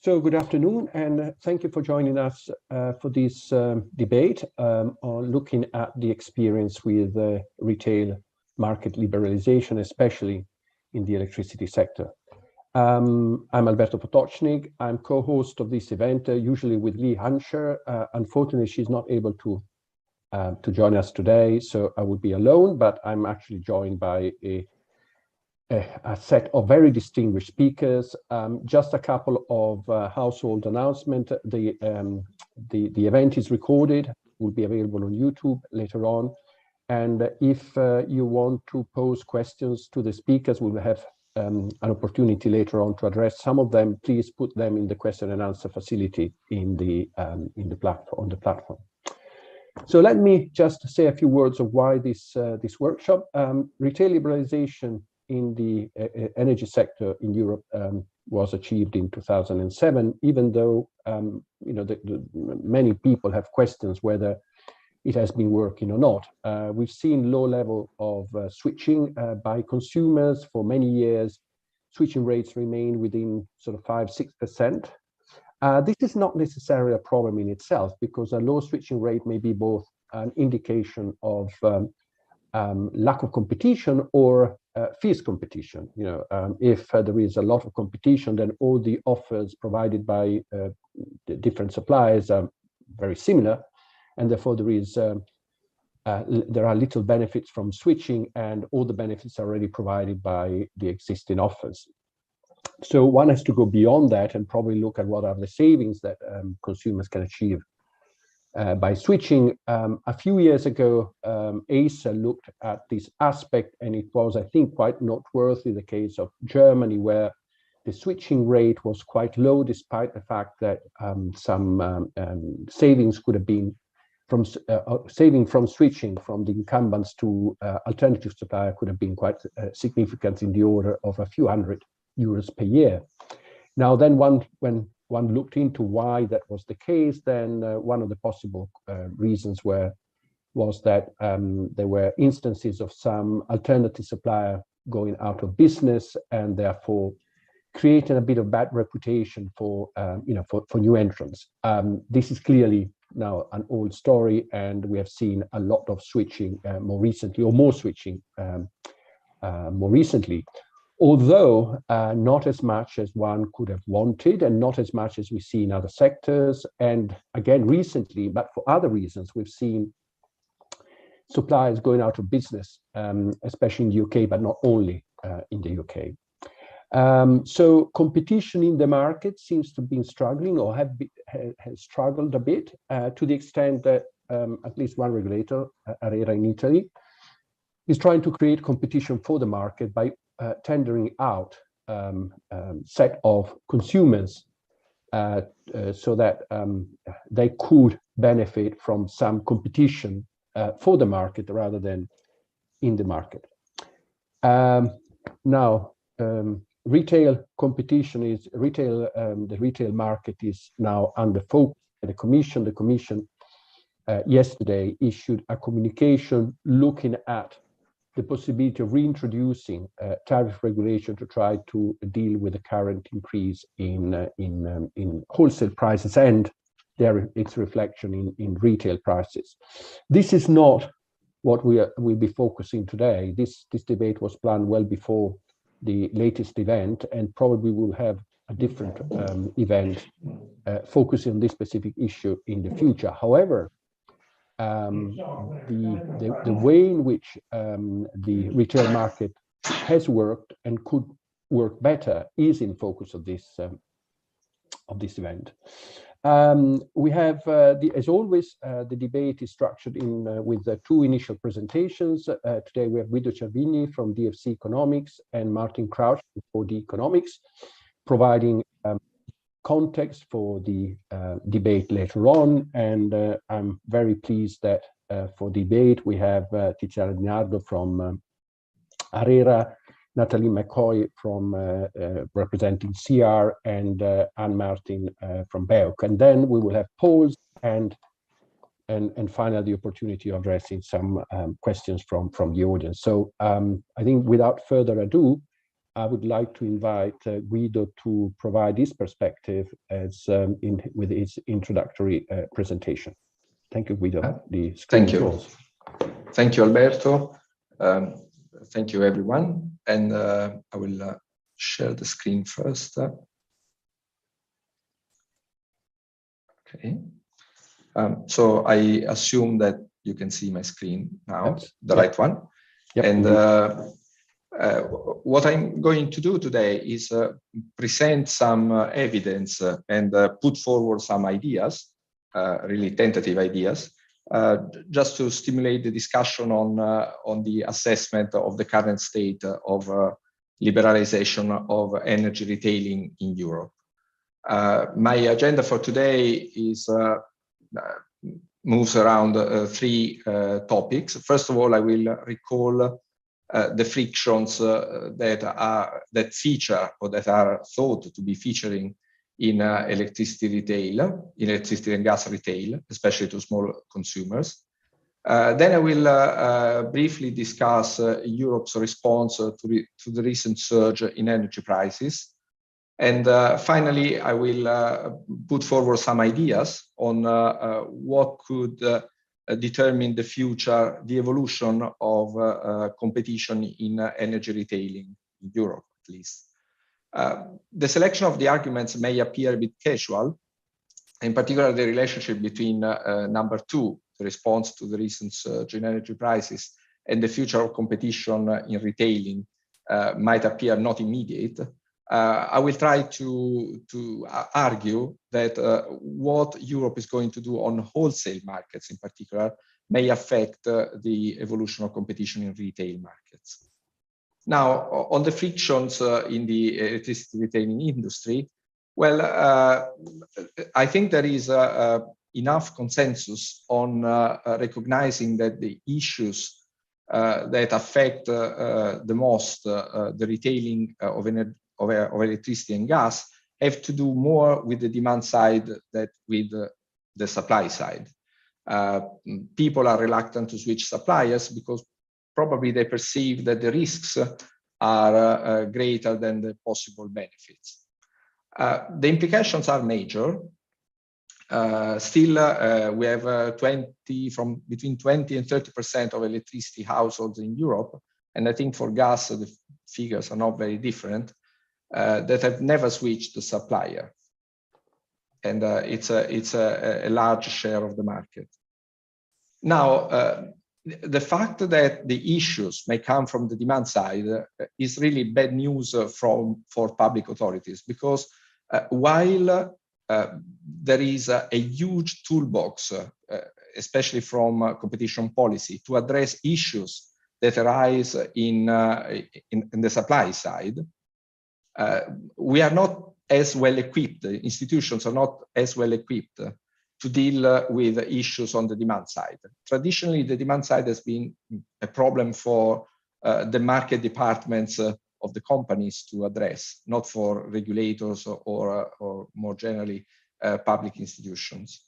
So good afternoon, and thank you for joining us for this debate on looking at the experience with retail market liberalization, especially in the electricity sector. I'm Alberto Pototschnig. I'm co-host of this event, usually with Lee Hanscher. Unfortunately, she's not able to join us today, so I would be alone, but I'm actually joined by a set of very distinguished speakers. Just a couple of household announcements. The event is recorded, will be available on YouTube later on. And if you want to pose questions to the speakers, we'll have an opportunity later on to address some of them. Please put them in the question and answer facility in the platform. So let me just say a few words of why this workshop. Retail liberalization in the energy sector in Europe was achieved in 2007, even though many people have questions whether it has been working or not. We've seen low level of switching by consumers for many years. Switching rates remain within sort of 5–6%. This is not necessarily a problem in itself, because a low switching rate may be both an indication of lack of competition or fierce competition. If there is a lot of competition, then all the offers provided by the different suppliers are very similar, and therefore there are little benefits from switching, and all the benefits are already provided by the existing offers. So one has to go beyond that and probably look at what are the savings that consumers can achieve by switching. A few years ago, ERSE looked at this aspect, and it was, I think, quite noteworthy, the case of Germany, where the switching rate was quite low, despite the fact that some savings could have been from switching from the incumbents to alternative supplier could have been quite significant, in the order of a few €100 per year. Now then, when one looked into why that was the case, then one of the possible reasons was that there were instances of some alternative supplier going out of business, and therefore creating a bit of bad reputation for new entrants. This is clearly now an old story, and we have seen a lot of switching more recently, although not as much as one could have wanted, and not as much as we see in other sectors. And again, recently, but for other reasons, we've seen suppliers going out of business, especially in the UK, but not only in the UK. So competition in the market seems to have been struggling, or has struggled a bit, to the extent that at least one regulator, ARERA in Italy, is trying to create competition for the market by tendering out set of consumers so that they could benefit from some competition for the market rather than in the market. Now, retail competition is the retail market is now under focus by the Commission. The Commission yesterday issued a communication looking at the possibility of reintroducing tariff regulation to try to deal with the current increase in wholesale prices and its reflection in retail prices. This is not what we'll be focusing today. This debate was planned well before the latest event, and probably will have a different event focusing on this specific issue in the future. However, the way in which the retail market has worked and could work better is in focus of this event. We have, as always, the debate is structured with two initial presentations. Today we have Guido Cervigni from DFC Economics and Martin Crouch from 4D Economics, providing context for the debate later on. And I'm very pleased that for debate we have Tiziana Nardo from ARERA, Natalie McCoy from representing CR, and Anne Martin from BEUC. And then we will have polls and finally the opportunity of addressing some questions from the audience. So I think without further ado, I would like to invite Guido to provide his perspective as with his introductory presentation. Thank you, Guido. The screen is yours. Thank you, Alberto. Thank you, everyone. And I will share the screen first. Okay. So I assume that you can see my screen now, the right one. Yep. And what I'm going to do today is present some evidence and put forward some ideas, really tentative ideas, just to stimulate the discussion on the assessment of the current state of liberalization of energy retailing in Europe. My agenda for today is moves around three topics. First of all, I will recall the frictions that feature or that are thought to be featuring in electricity and gas retail, especially to small consumers. Then I will briefly discuss Europe's response to the recent surge in energy prices. And finally, I will put forward some ideas on what could determine the evolution of competition in energy retailing in Europe, at least. The selection of the arguments may appear a bit casual, in particular the relationship between number two, the response to the recent surge in energy prices, and the future of competition in retailing might appear not immediate. I will try to argue that what Europe is going to do on wholesale markets in particular may affect the evolution of competition in retail markets. Now, on the frictions in the electricity retailing industry, well, I think there is enough consensus on recognizing that the issues that affect the most the retailing of electricity and gas have to do more with the demand side than with the supply side. People are reluctant to switch suppliers because probably they perceive that the risks are greater than the possible benefits. The implications are major. Still, we have between 20 and 30% of electricity households in Europe, and I think for gas the figures are not very different, that have never switched the supplier, and it's a large share of the market. Now, the fact that the issues may come from the demand side is really bad news for public authorities, because while there is a huge toolbox, especially from competition policy, to address issues that arise in the supply side, we are not as well equipped, institutions are not as well equipped to deal with issues on the demand side. Traditionally, the demand side has been a problem for the market departments of the companies to address, not for regulators or more generally public institutions.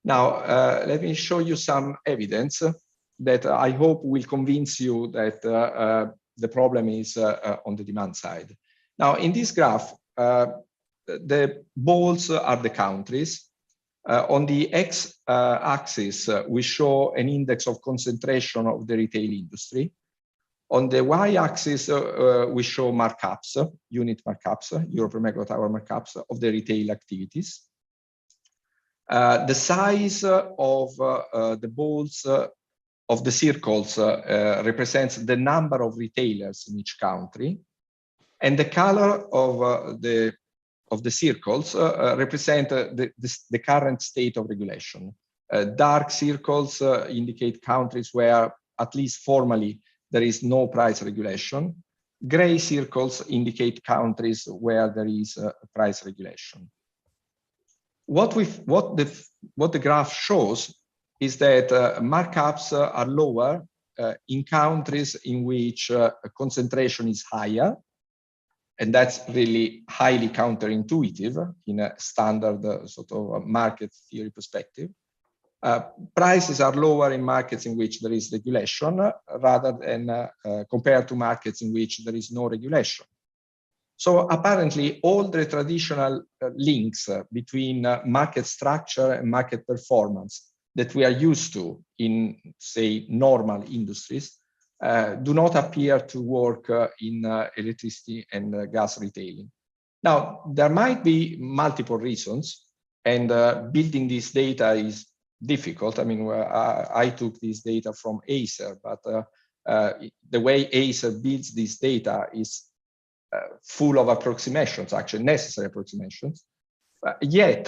Now, let me show you some evidence that I hope will convince you that the problem is on the demand side. Now, in this graph, the balls are the countries. On the x-axis, we show an index of concentration of the retail industry. On the y-axis, we show markups, unit markups, euro per megawatt hour markups of the retail activities. The size of the balls of the circles represents the number of retailers in each country, and the color of the circles represent the current state of regulation. Dark circles indicate countries where, at least formally, there is no price regulation. Gray circles indicate countries where there is price regulation. What the graph shows is that markups are lower in countries in which concentration is higher, and that's really highly counterintuitive in a standard sort of market theory perspective. Prices are lower in markets in which there is regulation rather than compared to markets in which there is no regulation. So apparently all the traditional links between market structure and market performance that we are used to in, say, normal industries do not appear to work in electricity and gas retailing. Now, there might be multiple reasons, and building this data is difficult. I mean, I took this data from ACER, but the way ACER builds this data is full of approximations, actually necessary approximations. Yet,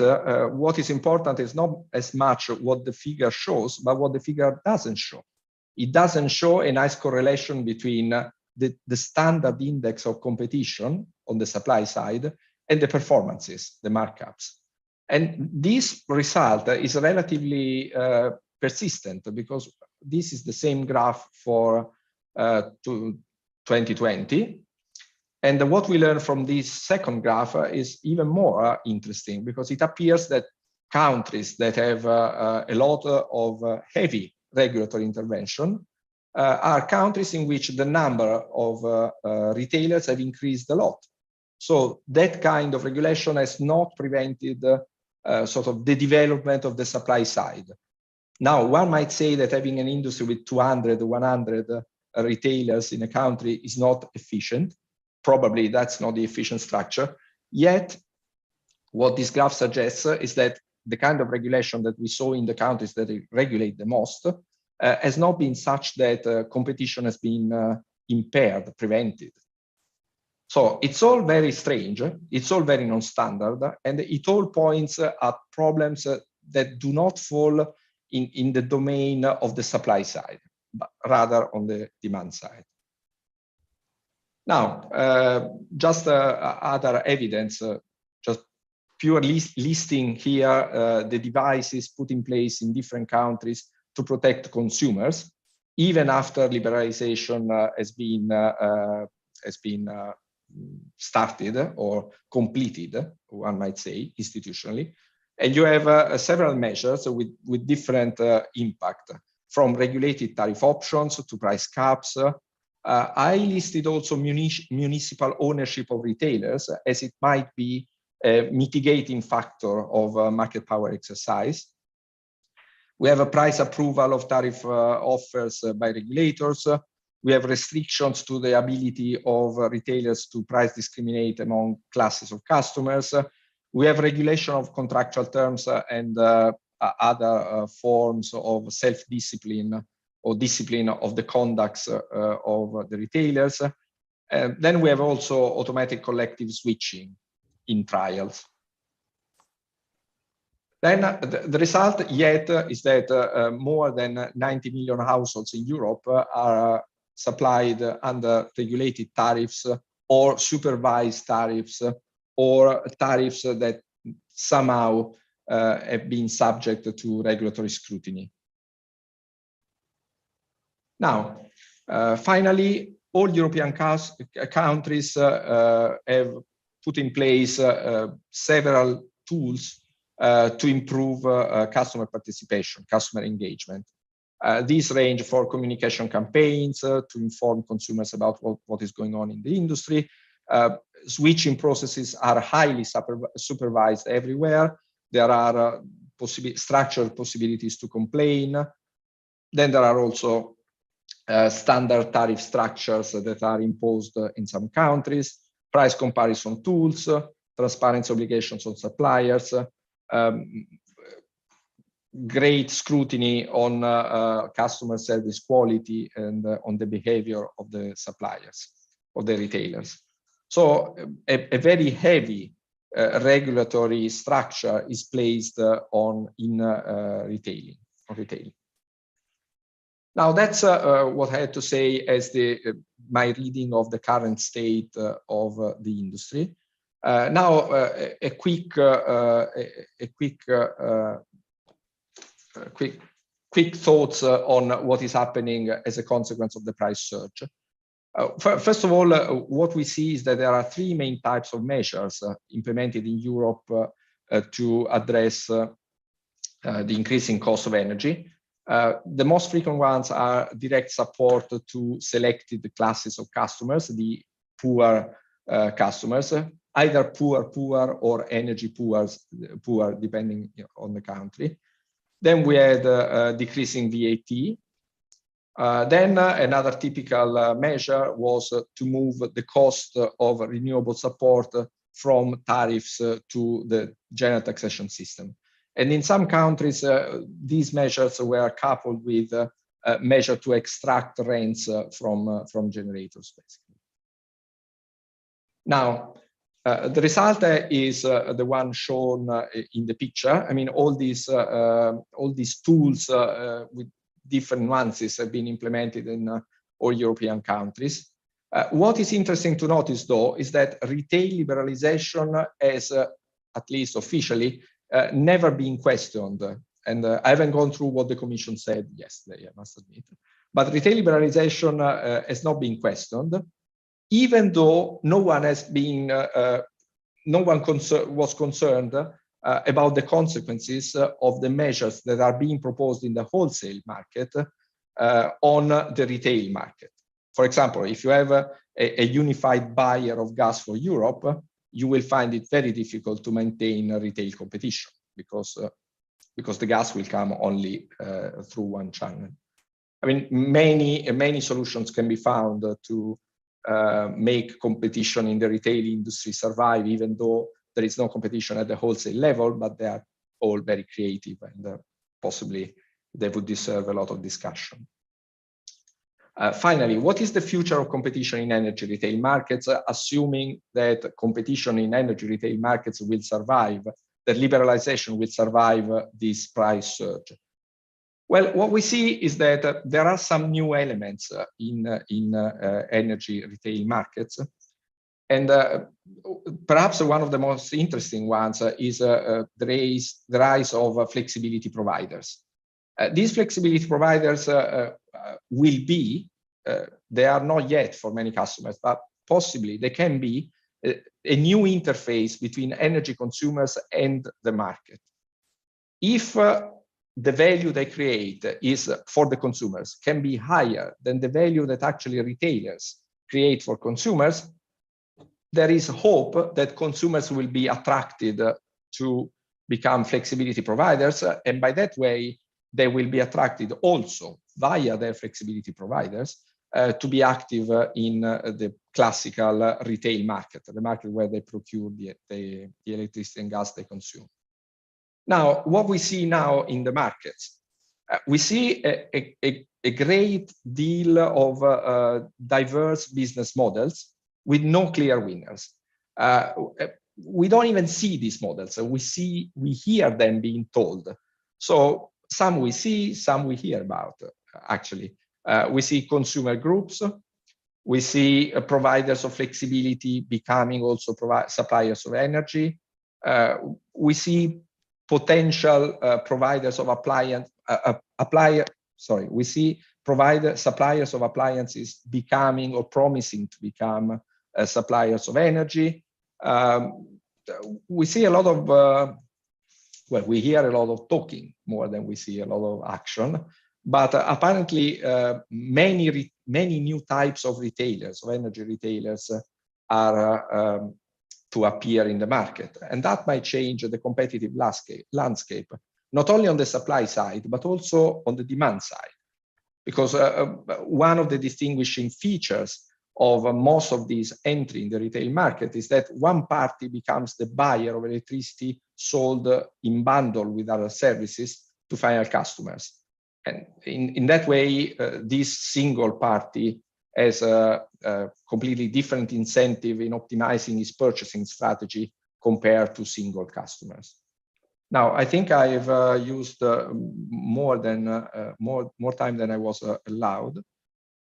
what is important is not as much what the figure shows, but what the figure doesn't show. It doesn't show a nice correlation between the standard index of competition on the supply side and the performances, the markups. And this result is relatively persistent because this is the same graph for 2020. And what we learn from this second graph is even more interesting because it appears that countries that have a lot of heavy regulatory intervention are countries in which the number of retailers have increased a lot. So that kind of regulation has not prevented sort of the development of the supply side. Now, one might say that having an industry with 200, 100 retailers in a country is not efficient. Probably that's not the efficient structure. Yet, what this graph suggests is that the kind of regulation that we saw in the countries that regulate the most has not been such that competition has been impaired, prevented. So it's all very strange, it's all very non-standard, and it all points at problems that do not fall in the domain of the supply side, but rather on the demand side. Now, just other evidence, just pure listing here the devices put in place in different countries to protect consumers, even after liberalization has been started or completed, one might say, institutionally. And you have several measures with different impact, from regulated tariff options to price caps. I listed also municipal ownership of retailers, as it might be a mitigating factor of market power exercise. We have a price approval of tariff offers by regulators. We have restrictions to the ability of retailers to price discriminate among classes of customers. We have regulation of contractual terms and other forms of self-discipline or discipline of the conducts of the retailers. Then we have also automatic collective switching in trials. Then the result yet is that more than 90 million households in Europe are supplied under regulated tariffs or supervised tariffs or tariffs that somehow have been subject to regulatory scrutiny. Now, finally, all European countries have put in place several tools to improve customer participation, customer engagement. These range for communication campaigns to inform consumers about what is going on in the industry. Switching processes are highly supervised everywhere. There are structural possibilities to complain. Then there are also standard tariff structures that are imposed in some countries, price comparison tools, transparency obligations on suppliers, great scrutiny on customer service quality and on the behavior of the suppliers, of the retailers. So a very heavy regulatory structure is placed in retailing. Now that's what I had to say as my reading of the current state of the industry. Now a quick thoughts on what is happening as a consequence of the price surge. First of all, what we see is that there are three main types of measures implemented in Europe to address the increasing cost of energy. The most frequent ones are direct support to selected classes of customers, the poor customers, either poor or energy poor, depending on the country. Then we had decreasing VAT. Then another typical measure was to move the cost of renewable support from tariffs to the general taxation system. And in some countries, these measures were coupled with a measure to extract rents from generators, basically. Now, the result is the one shown in the picture. I mean, all these tools with different nuances have been implemented in all European countries. What is interesting to notice, though, is that retail liberalization has, at least officially, never been questioned. And I haven't gone through what the Commission said yesterday, I must admit. But retail liberalization has not been questioned, even though no one has been, was concerned about the consequences of the measures that are being proposed in the wholesale market on the retail market. For example, if you have a unified buyer of gas for Europe, you will find it very difficult to maintain retail competition because the gas will come only through one channel. I mean, many solutions can be found to make competition in the retail industry survive, even though there is no competition at the wholesale level, but they are all very creative and possibly they would deserve a lot of discussion. Finally, what is the future of competition in energy retail markets, assuming that competition in energy retail markets will survive, that liberalization will survive this price surge? Well, what we see is that there are some new elements in energy retail markets. And perhaps one of the most interesting ones is the rise of flexibility providers. These flexibility providers will be, they are not yet for many customers, but possibly they can be a new interface between energy consumers and the market. If the value they create is for the consumers can be higher than the value that actually retailers create for consumers, there is hope that consumers will be attracted to become flexibility providers, and by that way, they will be attracted also via their flexibility providers to be active in the classical retail market, the market where they procure the electricity and gas they consume. Now, what we see now in the markets, we see a great deal of diverse business models with no clear winners. We don't even see these models. We hear them being told. So some we see, some we hear about, actually. We see consumer groups. We see providers of flexibility becoming also suppliers of energy. We see potential providers of we see suppliers of appliances becoming or promising to become suppliers of energy. We see a lot of, well, we hear a lot of talking more than we see a lot of action, but apparently many new types of retailers, of energy retailers, are to appear in the market. And that might change the competitive landscape, not only on the supply side, but also on the demand side. Because one of the distinguishing features of most of these entry in the retail market is that one party becomes the buyer of electricity sold in bundle with other services to final customers. And in that way, this single party has a completely different incentive in optimizing its purchasing strategy compared to single customers. Now, I think I've used more time than I was allowed.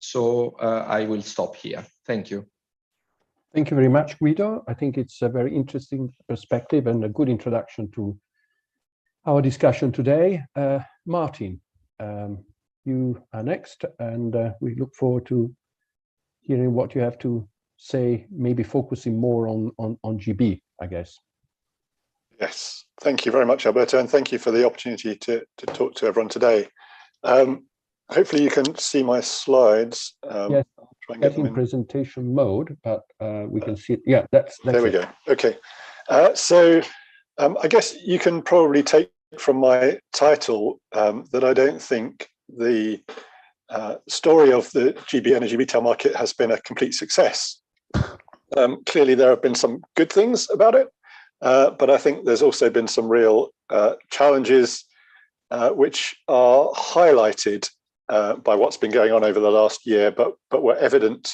So I will stop here. Thank you. Thank you very much, Guido. I think it's a very interesting perspective and a good introduction to our discussion today. Martin, you are next, and we look forward to hearing what you have to say, maybe focusing more on GB, I guess. Yes, thank you very much, Alberto, and thank you for the opportunity to talk to everyone today. Hopefully you can see my slides. Yes, try and get in presentation mode, but we can see it. Yeah, that's there we go. Okay, so I guess you can probably take from my title that I don't think the story of the GB energy retail market has been a complete success. Clearly there have been some good things about it, but I think there's also been some real challenges which are highlighted by what's been going on over the last year, but were evident,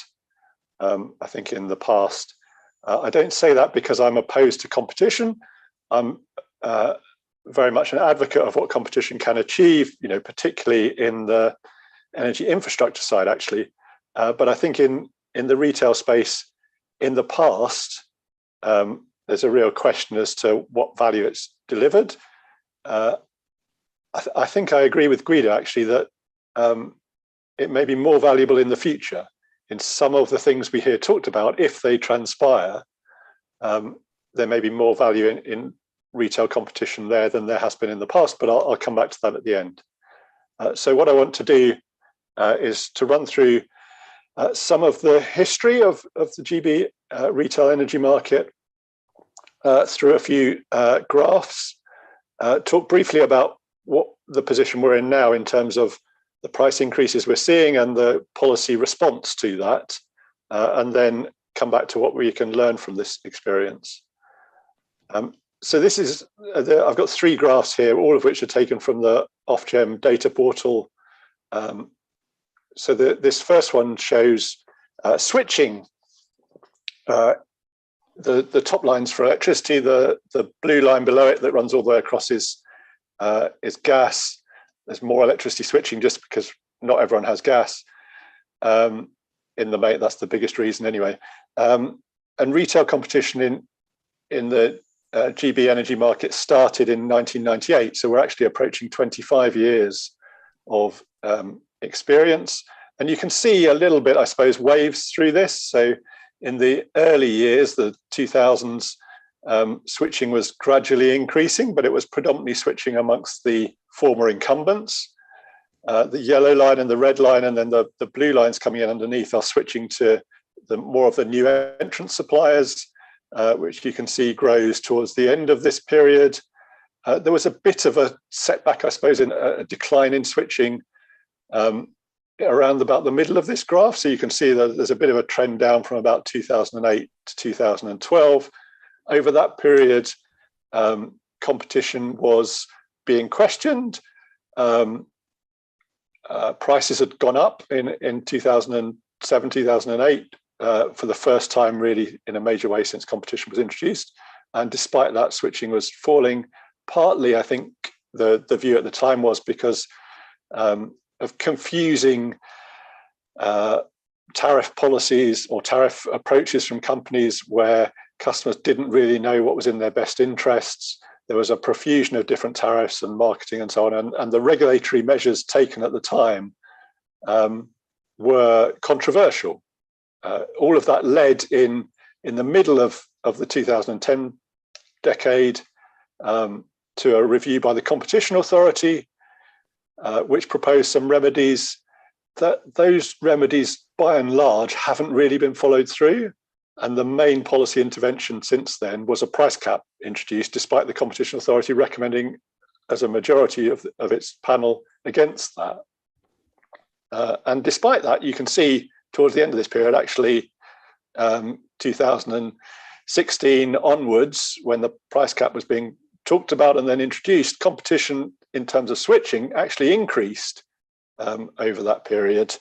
I think, in the past. I don't say that because I'm opposed to competition. I'm very much an advocate of what competition can achieve, particularly in the energy infrastructure side, actually. But I think in the retail space, in the past, there's a real question as to what value it's delivered. I think I agree with Guido, actually, that it may be more valuable in the future in some of the things we hear talked about. If they transpire, there may be more value in retail competition there than there has been in the past, but I'll come back to that at the end. So what I want to do is to run through some of the history of the GB retail energy market through a few graphs, talk briefly about what the position we're in now in terms of the price increases we're seeing and the policy response to that, and then come back to what we can learn from this experience. So this is, I've got 3 graphs here, all of which are taken from the Ofgem data portal. So this first one shows switching. The top lines for electricity, the blue line below it that runs all the way across is gas. There's more electricity switching just because not everyone has gas. In the main, that's the biggest reason anyway. And retail competition in the GB energy market started in 1998. So we're actually approaching 25 years of experience. And you can see a little bit, I suppose, waves through this. So in the early years, the 2000s, switching was gradually increasing, but it was predominantly switching amongst the former incumbents. The yellow line and the red line, and then the blue lines coming in underneath are switching to more of the new entrant suppliers, which you can see grows towards the end of this period. There was a bit of a setback, I suppose, in a decline in switching around about the middle of this graph. So you can see that there's a bit of a trend down from about 2008 to 2012. Over that period, competition was being questioned. Prices had gone up in 2007, 2008 for the first time really in a major way since competition was introduced. And despite that, switching was falling. Partly, I think the view at the time was because of confusing tariff policies or tariff approaches from companies where customers didn't really know what was in their best interests. There was a profusion of different tariffs and marketing and so on, and the regulatory measures taken at the time were controversial. All of that led in the middle of the 2010 decade to a review by the Competition Authority, which proposed some remedies. Those remedies, by and large, haven't really been followed through. And the main policy intervention since then was a price cap introduced, despite the Competition Authority recommending as a majority of its panel against that. And despite that, you can see towards the end of this period, actually 2016 onwards, when the price cap was being talked about and then introduced, competition in terms of switching actually increased over that period.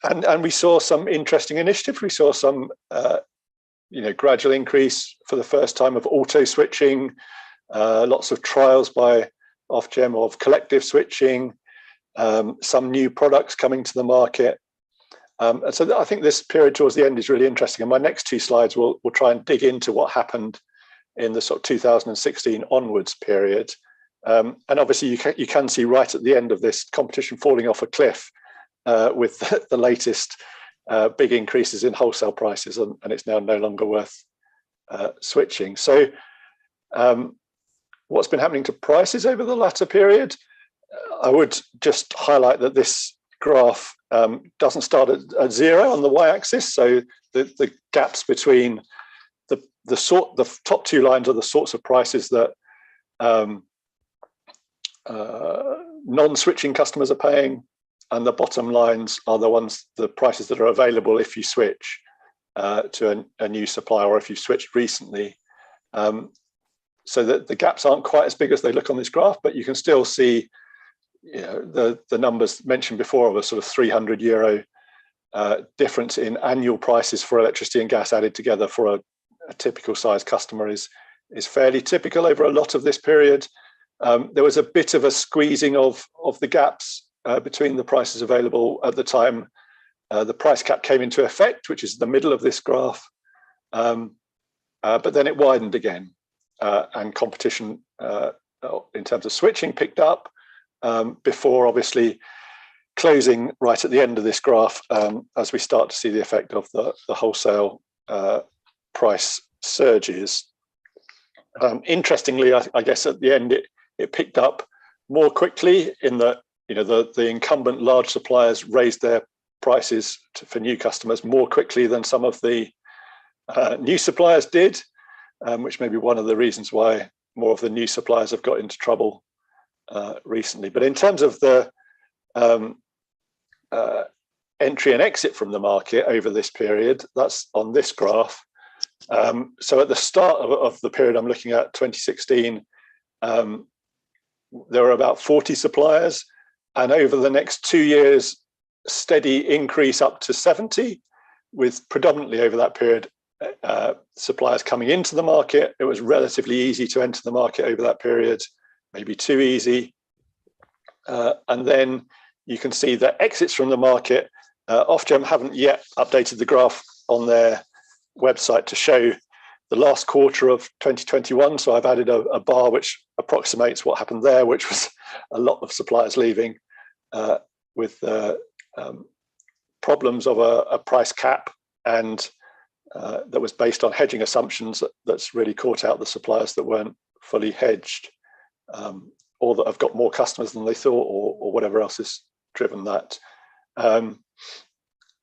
And we saw some interesting initiatives. We saw some, gradual increase for the first time of auto switching, lots of trials by Ofgem of collective switching, some new products coming to the market. And so I think this period towards the end is really interesting. And my next 2 slides will try and dig into what happened in the sort of 2016 onwards period. And obviously you can see right at the end of this competition falling off a cliff with the latest big increases in wholesale prices, and it's now no longer worth switching. So What's been happening to prices over the latter period? I would just highlight that this graph doesn't start at 0 on the y-axis, so the gaps between the top two lines are the sorts of prices that non-switching customers are paying, and the bottom lines are the prices that are available if you switch to a new supplier or if you've switched recently. So that the gaps aren't quite as big as they look on this graph, but you can still see, you know, the numbers mentioned before of a sort of €300 difference in annual prices for electricity and gas added together for a typical size customer is fairly typical over a lot of this period. There was a bit of a squeezing of the gaps between the prices available at the time the price cap came into effect, which is the middle of this graph, but then it widened again, and competition in terms of switching picked up before obviously closing right at the end of this graph as we start to see the effect of the wholesale price surges. Interestingly, I guess at the end it picked up more quickly in that, you know, the incumbent large suppliers raised their prices for new customers more quickly than some of the new suppliers did, which may be one of the reasons why more of the new suppliers have got into trouble recently. But in terms of the entry and exit from the market over this period, that's on this graph. So at the start of the period I'm looking at, 2016, there were about 40 suppliers, and over the next 2 years, steady increase up to 70, with predominantly over that period suppliers coming into the market. It was relatively easy to enter the market over that period, maybe too easy. And then you can see that exits from the market. Ofgem haven't yet updated the graph on their website to show the last quarter of 2021, so I've added a bar which approximates what happened there, which was a lot of suppliers leaving with problems of a price cap, and that was based on hedging assumptions that's really caught out the suppliers that weren't fully hedged, or that have got more customers than they thought, or whatever else has driven that.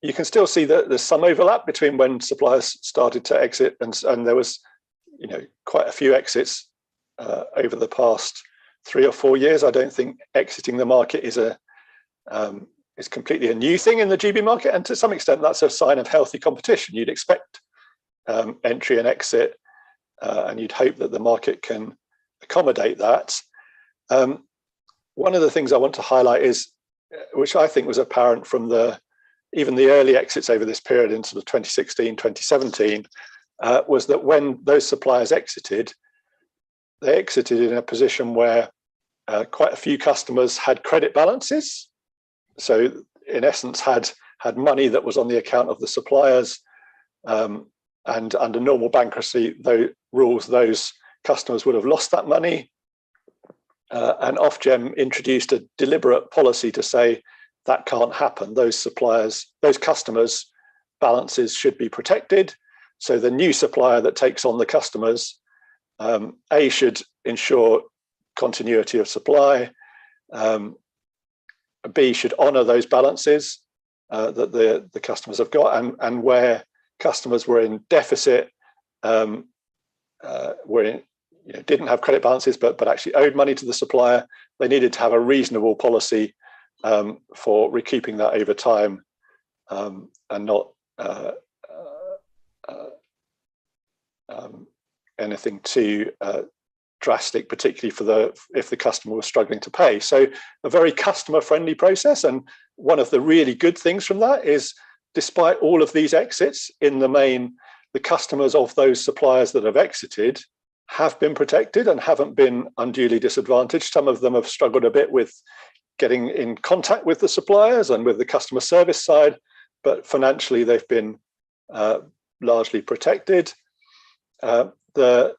You can still see that there's some overlap between when suppliers started to exit, and there was, you know, quite a few exits over the past 3 or 4 years. I don't think exiting the market is completely a new thing in the GB market, and to some extent that's a sign of healthy competition. You'd expect entry and exit, and you'd hope that the market can accommodate that. One of the things I want to highlight is, which I think was apparent from even the early exits over this period in sort of 2016, 2017, was that when those suppliers exited, they exited in a position where quite a few customers had credit balances. So in essence had money that was on the account of the suppliers, and under normal bankruptcy rules, those customers would have lost that money. And Ofgem introduced a deliberate policy to say that can't happen. Those customers' balances should be protected. So the new supplier that takes on the customers, A, should ensure continuity of supply, B, should honour those balances that the customers have got, and where customers were in deficit, didn't have credit balances but actually owed money to the supplier, they needed to have a reasonable policy for recouping that over time, and not anything too drastic, particularly if the customer was struggling to pay. So a very customer-friendly process. And one of the really good things from that is, despite all of these exits, in the main, the customers of those suppliers that have exited have been protected and haven't been unduly disadvantaged. Some of them have struggled a bit with getting in contact with the suppliers and with the customer service side, but financially they've been largely protected. The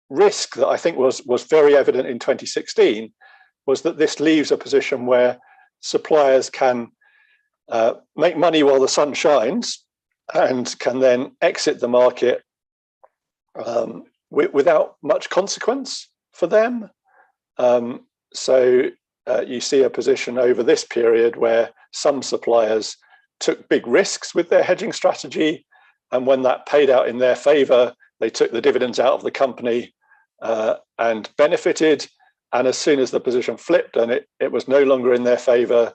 risk that I think was very evident in 2016 was that this leaves a position where suppliers can make money while the sun shines and can then exit the market without much consequence for them. So you see a position over this period where some suppliers took big risks with their hedging strategy, and when that paid out in their favor, they took the dividends out of the company and benefited. And as soon as the position flipped and it was no longer in their favor,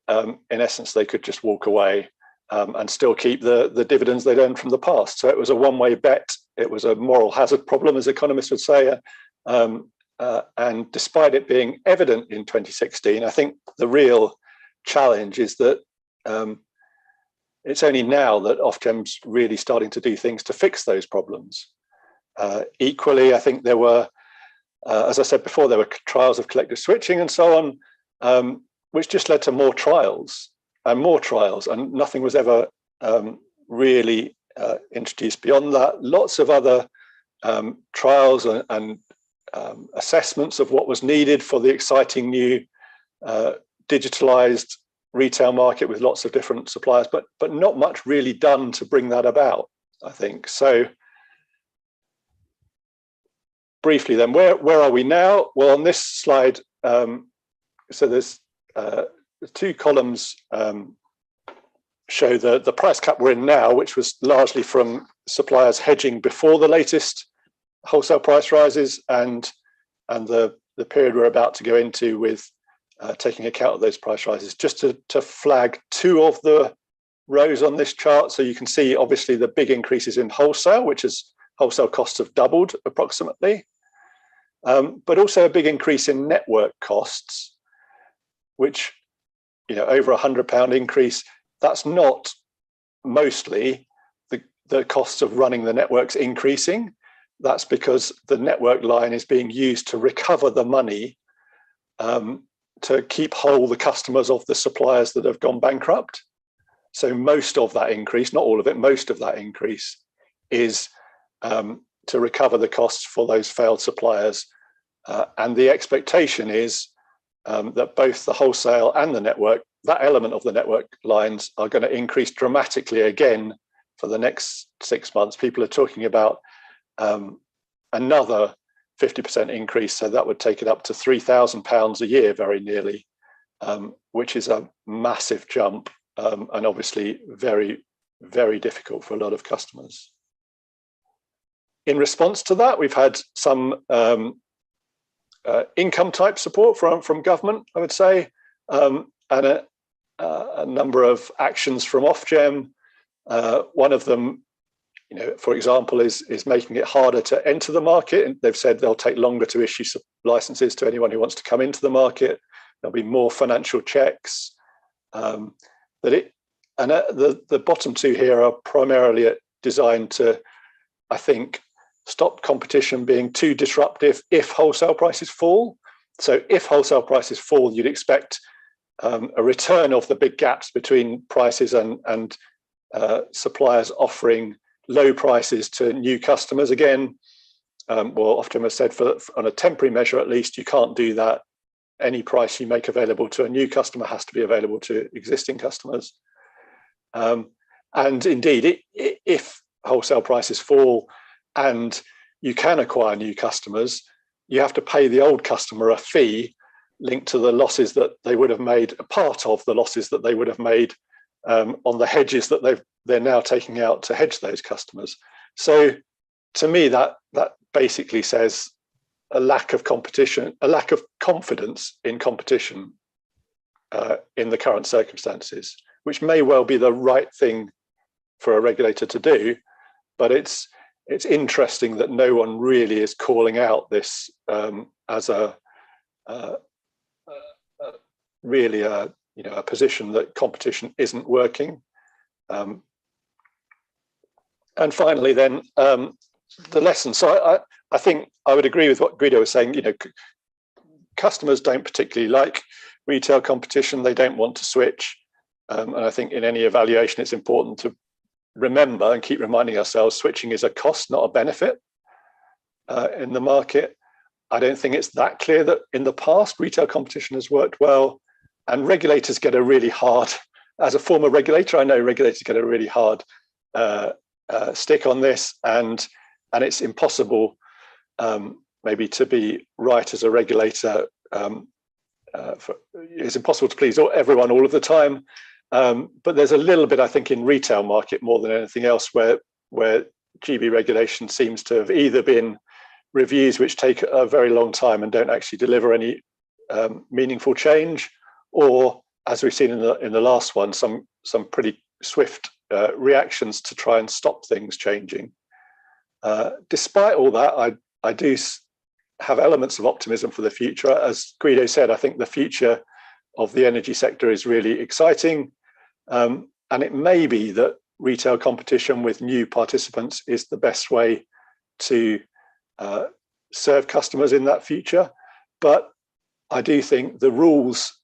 in essence, they could just walk away and still keep the dividends they'd earned from the past. So it was a one-way bet. It was a moral hazard problem, as economists would say. And despite it being evident in 2016, I think the real challenge is that it's only now that Ofgem's really starting to do things to fix those problems. Equally, I think there were, as I said before, there were trials of collective switching and so on, which just led to more trials, and nothing was ever really introduced beyond that. Lots of other trials and assessments of what was needed for the exciting new digitalized retail market with lots of different suppliers, but not much really done to bring that about, I think. So briefly then, where are we now? Well, on this slide, so there's two columns show the price cap we're in now, which was largely from suppliers hedging before the latest wholesale price rises, and the period we're about to go into with taking account of those price rises. Just to flag two of the rows on this chart, so you can see obviously the big increases in wholesale, which is wholesale costs have doubled approximately, but also a big increase in network costs, which, you know, over £100 increase. That's not mostly the costs of running the networks increasing. That's because the network line is being used to recover the money to keep whole the customers of the suppliers that have gone bankrupt. So most of that increase, not all of it, most of that increase is to recover the costs for those failed suppliers. And the expectation is that both the wholesale and the network, that element of the network lines, are going to increase dramatically again for the next 6 months. People are talking about another 50% increase, so that would take it up to £3,000 a year, very nearly, which is a massive jump, and obviously very, very difficult for a lot of customers. In response to that, we've had some income type support from government, I would say, and a number of actions from Ofgem. One of them, you know, for example, is making it harder to enter the market. And they've said they'll take longer to issue licenses to anyone who wants to come into the market. There'll be more financial checks. The bottom two here are primarily designed to, I think, stop competition being too disruptive if wholesale prices fall. So if wholesale prices fall, you'd expect a return of the big gaps between prices and suppliers offering low prices to new customers. Again, well, often as said, on a temporary measure at least, you can't do that. Any price you make available to a new customer has to be available to existing customers. And indeed, if wholesale prices fall and you can acquire new customers, you have to pay the old customer a fee linked to the losses that they would have made, a part of the losses that they would have made on the hedges that they're now taking out to hedge those customers. So to me, that basically says a lack of competition, a lack of confidence in competition in the current circumstances, which may well be the right thing for a regulator to do, but it's interesting that no one really is calling out this as a position that competition isn't working. And finally, then the lesson. So I think I would agree with what Guido was saying. You know, customers don't particularly like retail competition. They don't want to switch. And I think in any evaluation, it's important to remember and keep reminding ourselves switching is a cost, not a benefit in the market. I don't think it's that clear that in the past retail competition has worked well, and regulators get a really hard, as a former regulator, I know regulators get a really hard stick on this, and it's impossible maybe to be right as a regulator. It's impossible to please everyone all of the time, but there's a little bit, I think, in retail market more than anything else where GB regulation seems to have either been reviews which take a very long time and don't actually deliver any meaningful change, or, as we've seen in the last one, some pretty swift reactions to try and stop things changing. Despite all that, I do have elements of optimism for the future. As Guido said, I think the future of the energy sector is really exciting, and it may be that retail competition with new participants is the best way to serve customers in that future. But I do think the rules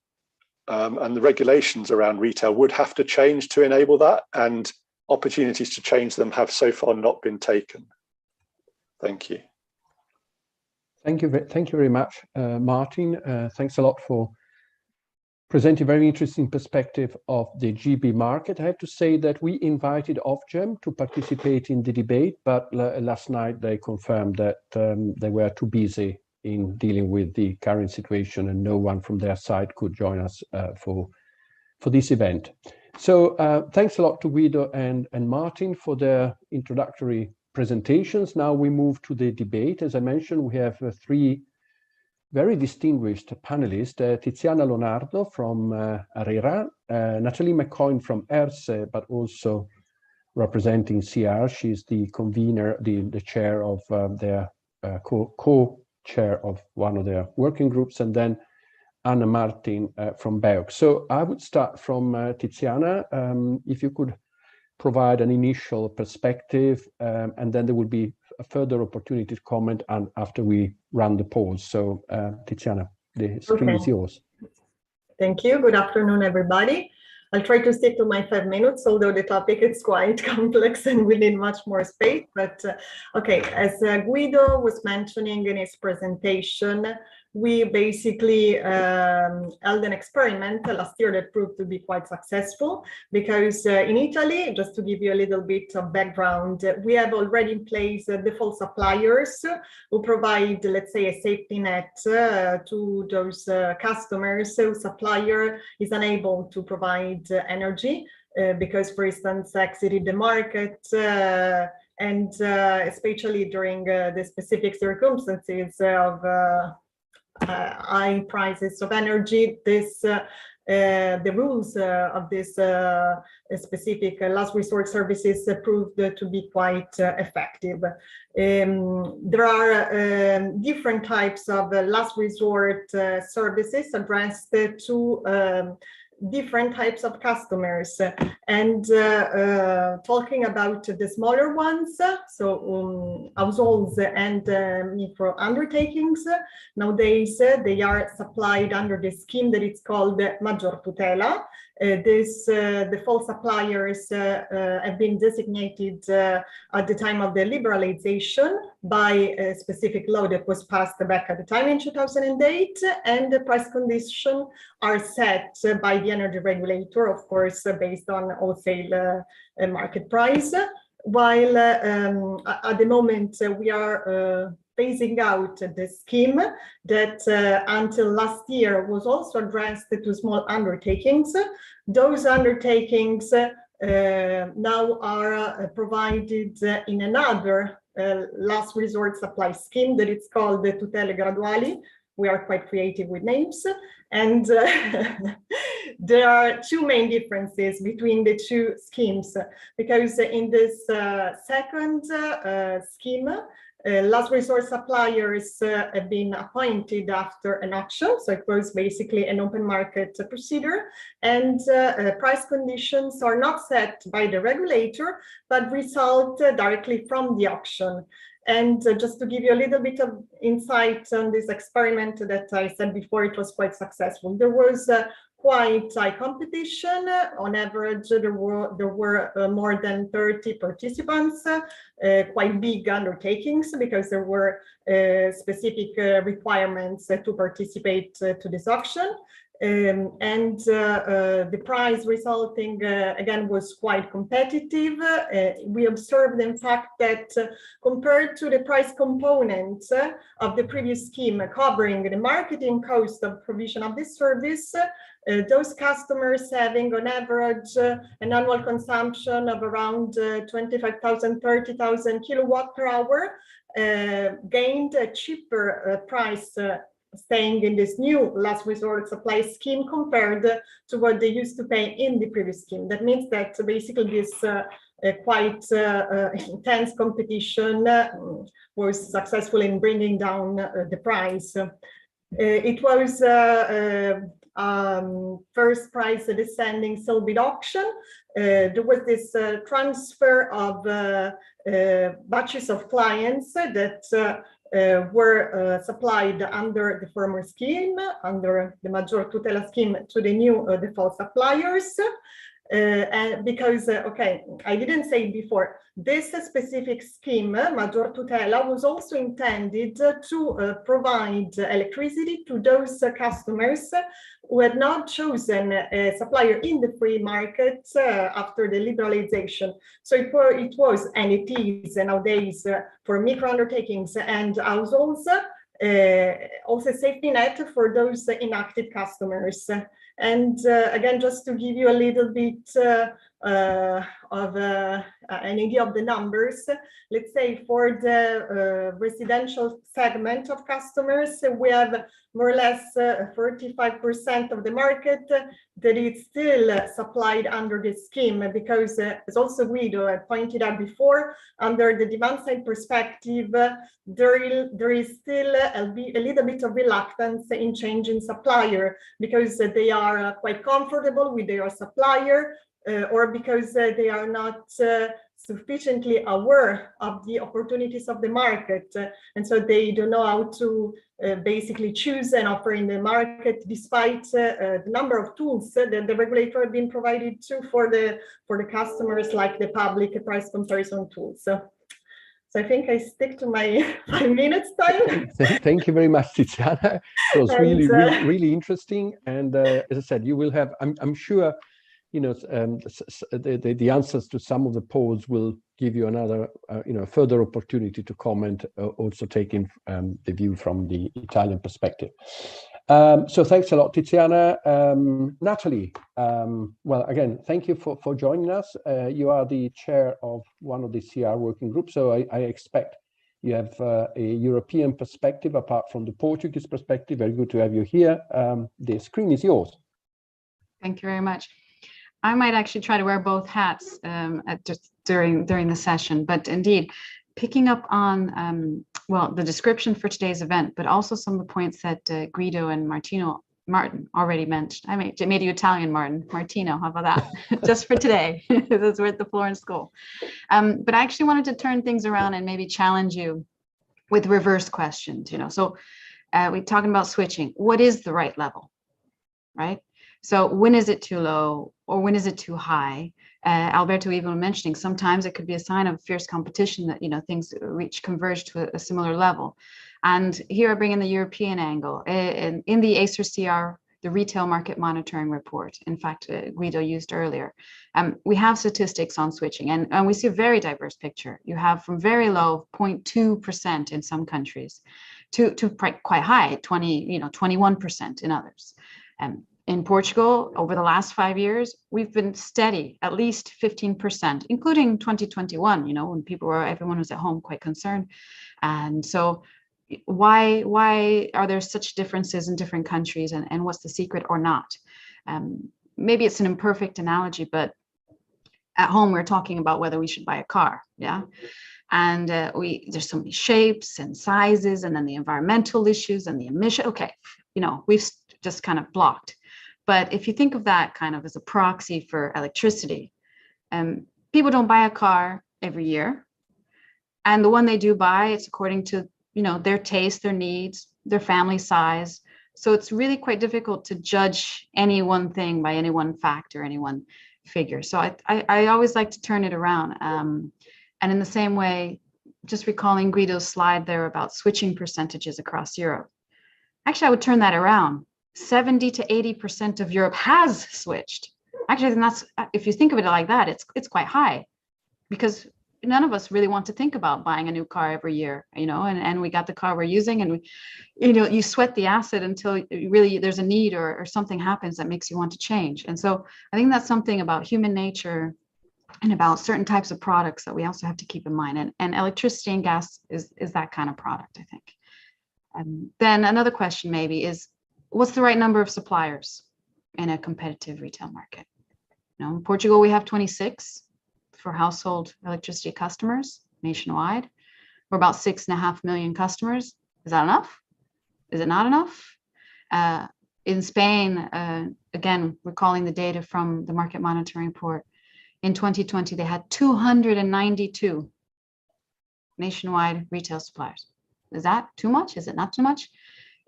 and the regulations around retail would have to change to enable that, and opportunities to change them have so far not been taken. Thank you. Thank you very much, Martin. Thanks a lot for presenting a very interesting perspective of the GB market. I have to say that we invited Ofgem to participate in the debate, but last night they confirmed that they were too busy in dealing with the current situation, and no one from their side could join us for this event. So thanks a lot to Guido and Martin for their introductory presentations. Now we move to the debate. As I mentioned, we have three very distinguished panelists, Tiziana Nardo from ARERA, Natalie McCoy from ERSE, but also representing CR. She's the convener, the chair of their co-chair of one of their working groups, and then Anna Martin from BEUC. So I would start from Tiziana. If you could provide an initial perspective, and then there will be a further opportunity to comment after we run the polls. So Tiziana, the screen is yours. Thank you. Good afternoon, everybody. I'll try to stick to my 5 minutes, although the topic is quite complex and we need much more space. But okay, as Guido was mentioning in his presentation, we basically held an experiment last year that proved to be quite successful, because in Italy, just to give you a little bit of background, we have already in place default suppliers who provide, let's say, a safety net to those customers. So supplier is unable to provide energy because, for instance, exited the market, and especially during the specific circumstances of high prices of energy, the rules of this specific last resort services proved to be quite effective. There are different types of last resort services addressed to different types of customers, and talking about the smaller ones, so households and micro undertakings, nowadays they are supplied under the scheme that it's called Maggior Tutela. These default suppliers have been designated at the time of the liberalization by a specific law that was passed back at the time in 2008, and the price conditions are set by the energy regulator, of course, based on wholesale market price, while at the moment we are phasing out the scheme that until last year was also addressed to small undertakings. Those undertakings now are provided in another last resort supply scheme that it's called the Tutele Graduali. We are quite creative with names, and there are two main differences between the two schemes, because in this second scheme, last resort suppliers have been appointed after an auction, so it was basically an open market procedure, and price conditions are not set by the regulator, but result directly from the auction. And just to give you a little bit of insight on this experiment that I said before, it was quite successful. There was quite high competition. On average, there were more than 30 participants, quite big undertakings, because there were specific requirements to participate to this auction. The price resulting again was quite competitive. We observed in fact that compared to the price component of the previous scheme covering the marketing cost of provision of this service, those customers having on average an annual consumption of around 25,000, 30,000 kilowatt per hour gained a cheaper price staying in this new last resort supply scheme compared to what they used to pay in the previous scheme. That means that basically this quite intense competition was successful in bringing down the price. It was first price descending sell bid auction. There was this transfer of batches of clients that were supplied under the former scheme, under the Maggior Tutela scheme, to the new default suppliers. And because, okay, I didn't say it before, this specific scheme, Maggior Tutela, was also intended to provide electricity to those customers who had not chosen a supplier in the free market after the liberalization. So it was, and it is nowadays for micro undertakings and households, also a safety net for those inactive customers. And again, just to give you a little bit of an idea of the numbers, let's say for the residential segment of customers, we have more or less 35% of the market that is still supplied under this scheme, because as also Guido had pointed out before, under the demand side perspective, there is still a little bit of reluctance in changing supplier, because they are quite comfortable with their supplier, or because they are not sufficiently aware of the opportunities of the market, and so they don't know how to basically choose an offer in the market, despite the number of tools that the regulator have been provided to for the customers, like the public price comparison tools. So I think I stick to my 5 minutes time. Thank you very much, Tiziana. It was really interesting, and as I said, you will have, I'm sure, you know, the answers to some of the polls will give you another, you know, further opportunity to comment, also taking the view from the Italian perspective. So thanks a lot, Tiziana. Natalie, well, again, thank you for joining us. You are the chair of one of the CR working groups, so I expect you have a European perspective apart from the Portuguese perspective. Very good to have you here. The screen is yours. Thank you very much. I might actually try to wear both hats just during the session, but indeed, picking up on well, the description for today's event, but also some of the points that Guido and Martin already mentioned. I made you Italian, Martino, how about that? Just for today, because we're at the Florence School. But I actually wanted to turn things around and maybe challenge you with reverse questions, you know. So we're talking about switching. What is the right level, right? So when is it too low or when is it too high? Alberto even mentioning sometimes it could be a sign of fierce competition that, you know, things converge to a similar level. And here I bring in the European angle. In the ARERA, the Retail Market Monitoring Report, in fact, Guido used earlier, we have statistics on switching, and we see a very diverse picture. You have from very low 0.2% in some countries to quite high, 21% in others. In Portugal, over the last 5 years, we've been steady, at least 15%, including 2021, you know, when everyone was at home quite concerned. And so why are there such differences in different countries, and what's the secret or not? Maybe it's an imperfect analogy, but at home, we're talking about whether we should buy a car, yeah? And there's so many shapes and sizes, and then the environmental issues and the emission. Okay, you know, we've just kind of blocked. But if you think of that kind of as a proxy for electricity, people don't buy a car every year. And the one they do buy, it's according to, you know, their taste, their needs, their family size. So it's really quite difficult to judge any one thing by any one factor, any one figure. So I always like to turn it around. And in the same way, just recalling Guido's slide there about switching percentages across Europe. Actually, I would turn that around. 70 to 80% of Europe has switched. Actually, and that's, if you think of it like that, it's quite high, because none of us really want to think about buying a new car every year, you know, and we got the car we're using, and we, you know, you sweat the asset until really there's a need or something happens that makes you want to change. And so I think that's something about human nature and about certain types of products that we also have to keep in mind. And electricity and gas is that kind of product, I think. Then another question maybe is, what's the right number of suppliers in a competitive retail market? You know, in Portugal, we have 26 for household electricity customers nationwide. We're about 6.5 million customers. Is that enough? Is it not enough? In Spain, again, recalling the data from the market monitoring report, in 2020, they had 292 nationwide retail suppliers. Is that too much? Is it not too much?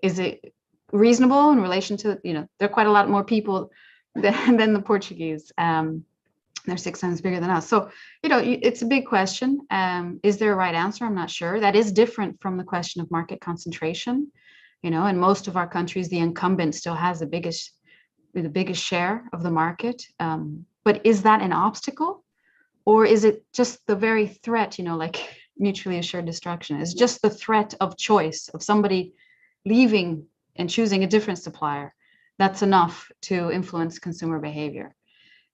Is it reasonable in relation to, you know, there are quite a lot more people than the Portuguese. They're 6 times bigger than us. So, you know, it's a big question. Is there a right answer? I'm not sure. That is different from the question of market concentration. You know, in most of our countries, the incumbent still has the biggest share of the market. But is that an obstacle? Or is it just the very threat, you know, like mutually assured destruction? Is just the threat of choice of somebody leaving and choosing a different supplier that's enough to influence consumer behavior?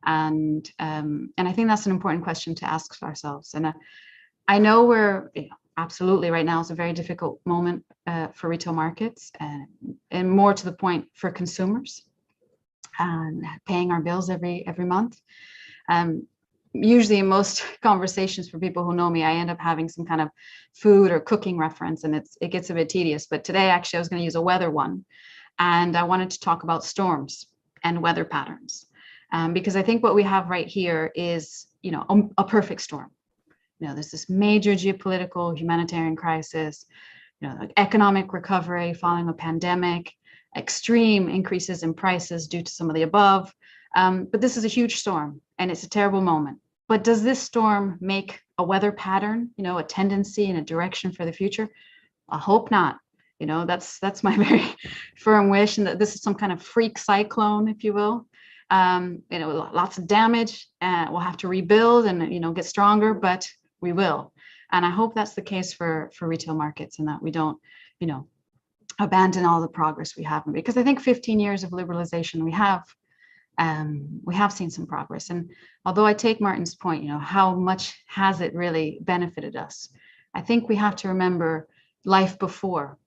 And I think that's an important question to ask ourselves. And I know we're, you know, absolutely right now is a very difficult moment for retail markets, and more to the point for consumers and paying our bills every month. Usually in most conversations for people who know me, I end up having some kind of food or cooking reference, and it gets a bit tedious. But today, actually, I was going to use a weather one, and I wanted to talk about storms and weather patterns. Because I think what we have right here is, you know, a perfect storm. You know, there's this major geopolitical humanitarian crisis, you know, economic recovery following a pandemic, extreme increases in prices due to some of the above. But this is a huge storm, and it's a terrible moment. But does this storm make a weather pattern, you know, a tendency and a direction for the future? I hope not. You know, that's my very firm wish, and that this is some kind of freak cyclone, if you will. You know, lots of damage, we'll have to rebuild and, you know, get stronger, but we will. And I hope that's the case for retail markets, and that we don't, you know, abandon all the progress we have. Because I think 15 years of liberalization, we have seen some progress. And although I take Martin's point, you know, how much has it really benefited us? I think we have to remember life before,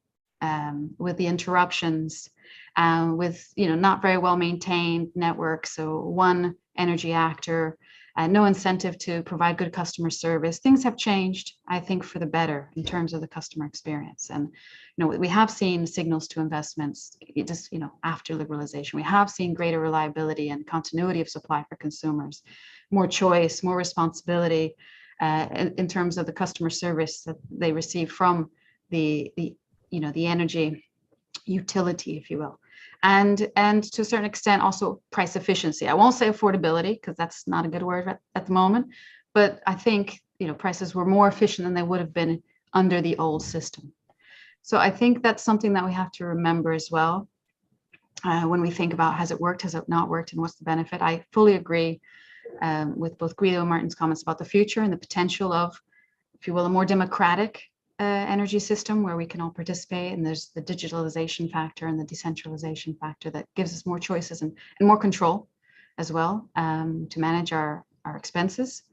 with the interruptions, with, you know, not very well maintained networks, so one energy actor, no incentive to provide good customer service. Things have changed, I think, for the better in terms of the customer experience. And, you know, we have seen signals to investments just, you know, after liberalization. We have seen greater reliability and continuity of supply for consumers, more choice, more responsibility in terms of the customer service that they receive from the you know, the energy utility, if you will. And to a certain extent, also price efficiency. I won't say affordability, because that's not a good word at the moment, but I think, you know, prices were more efficient than they would have been under the old system. So I think that's something that we have to remember as well when we think about, has it worked, has it not worked, and what's the benefit? I fully agree with both Guido and Martin's comments about the future and the potential of, if you will, a more democratic energy system where we can all participate, and there's the digitalization factor and the decentralization factor that gives us more choices and more control as well, to manage our expenses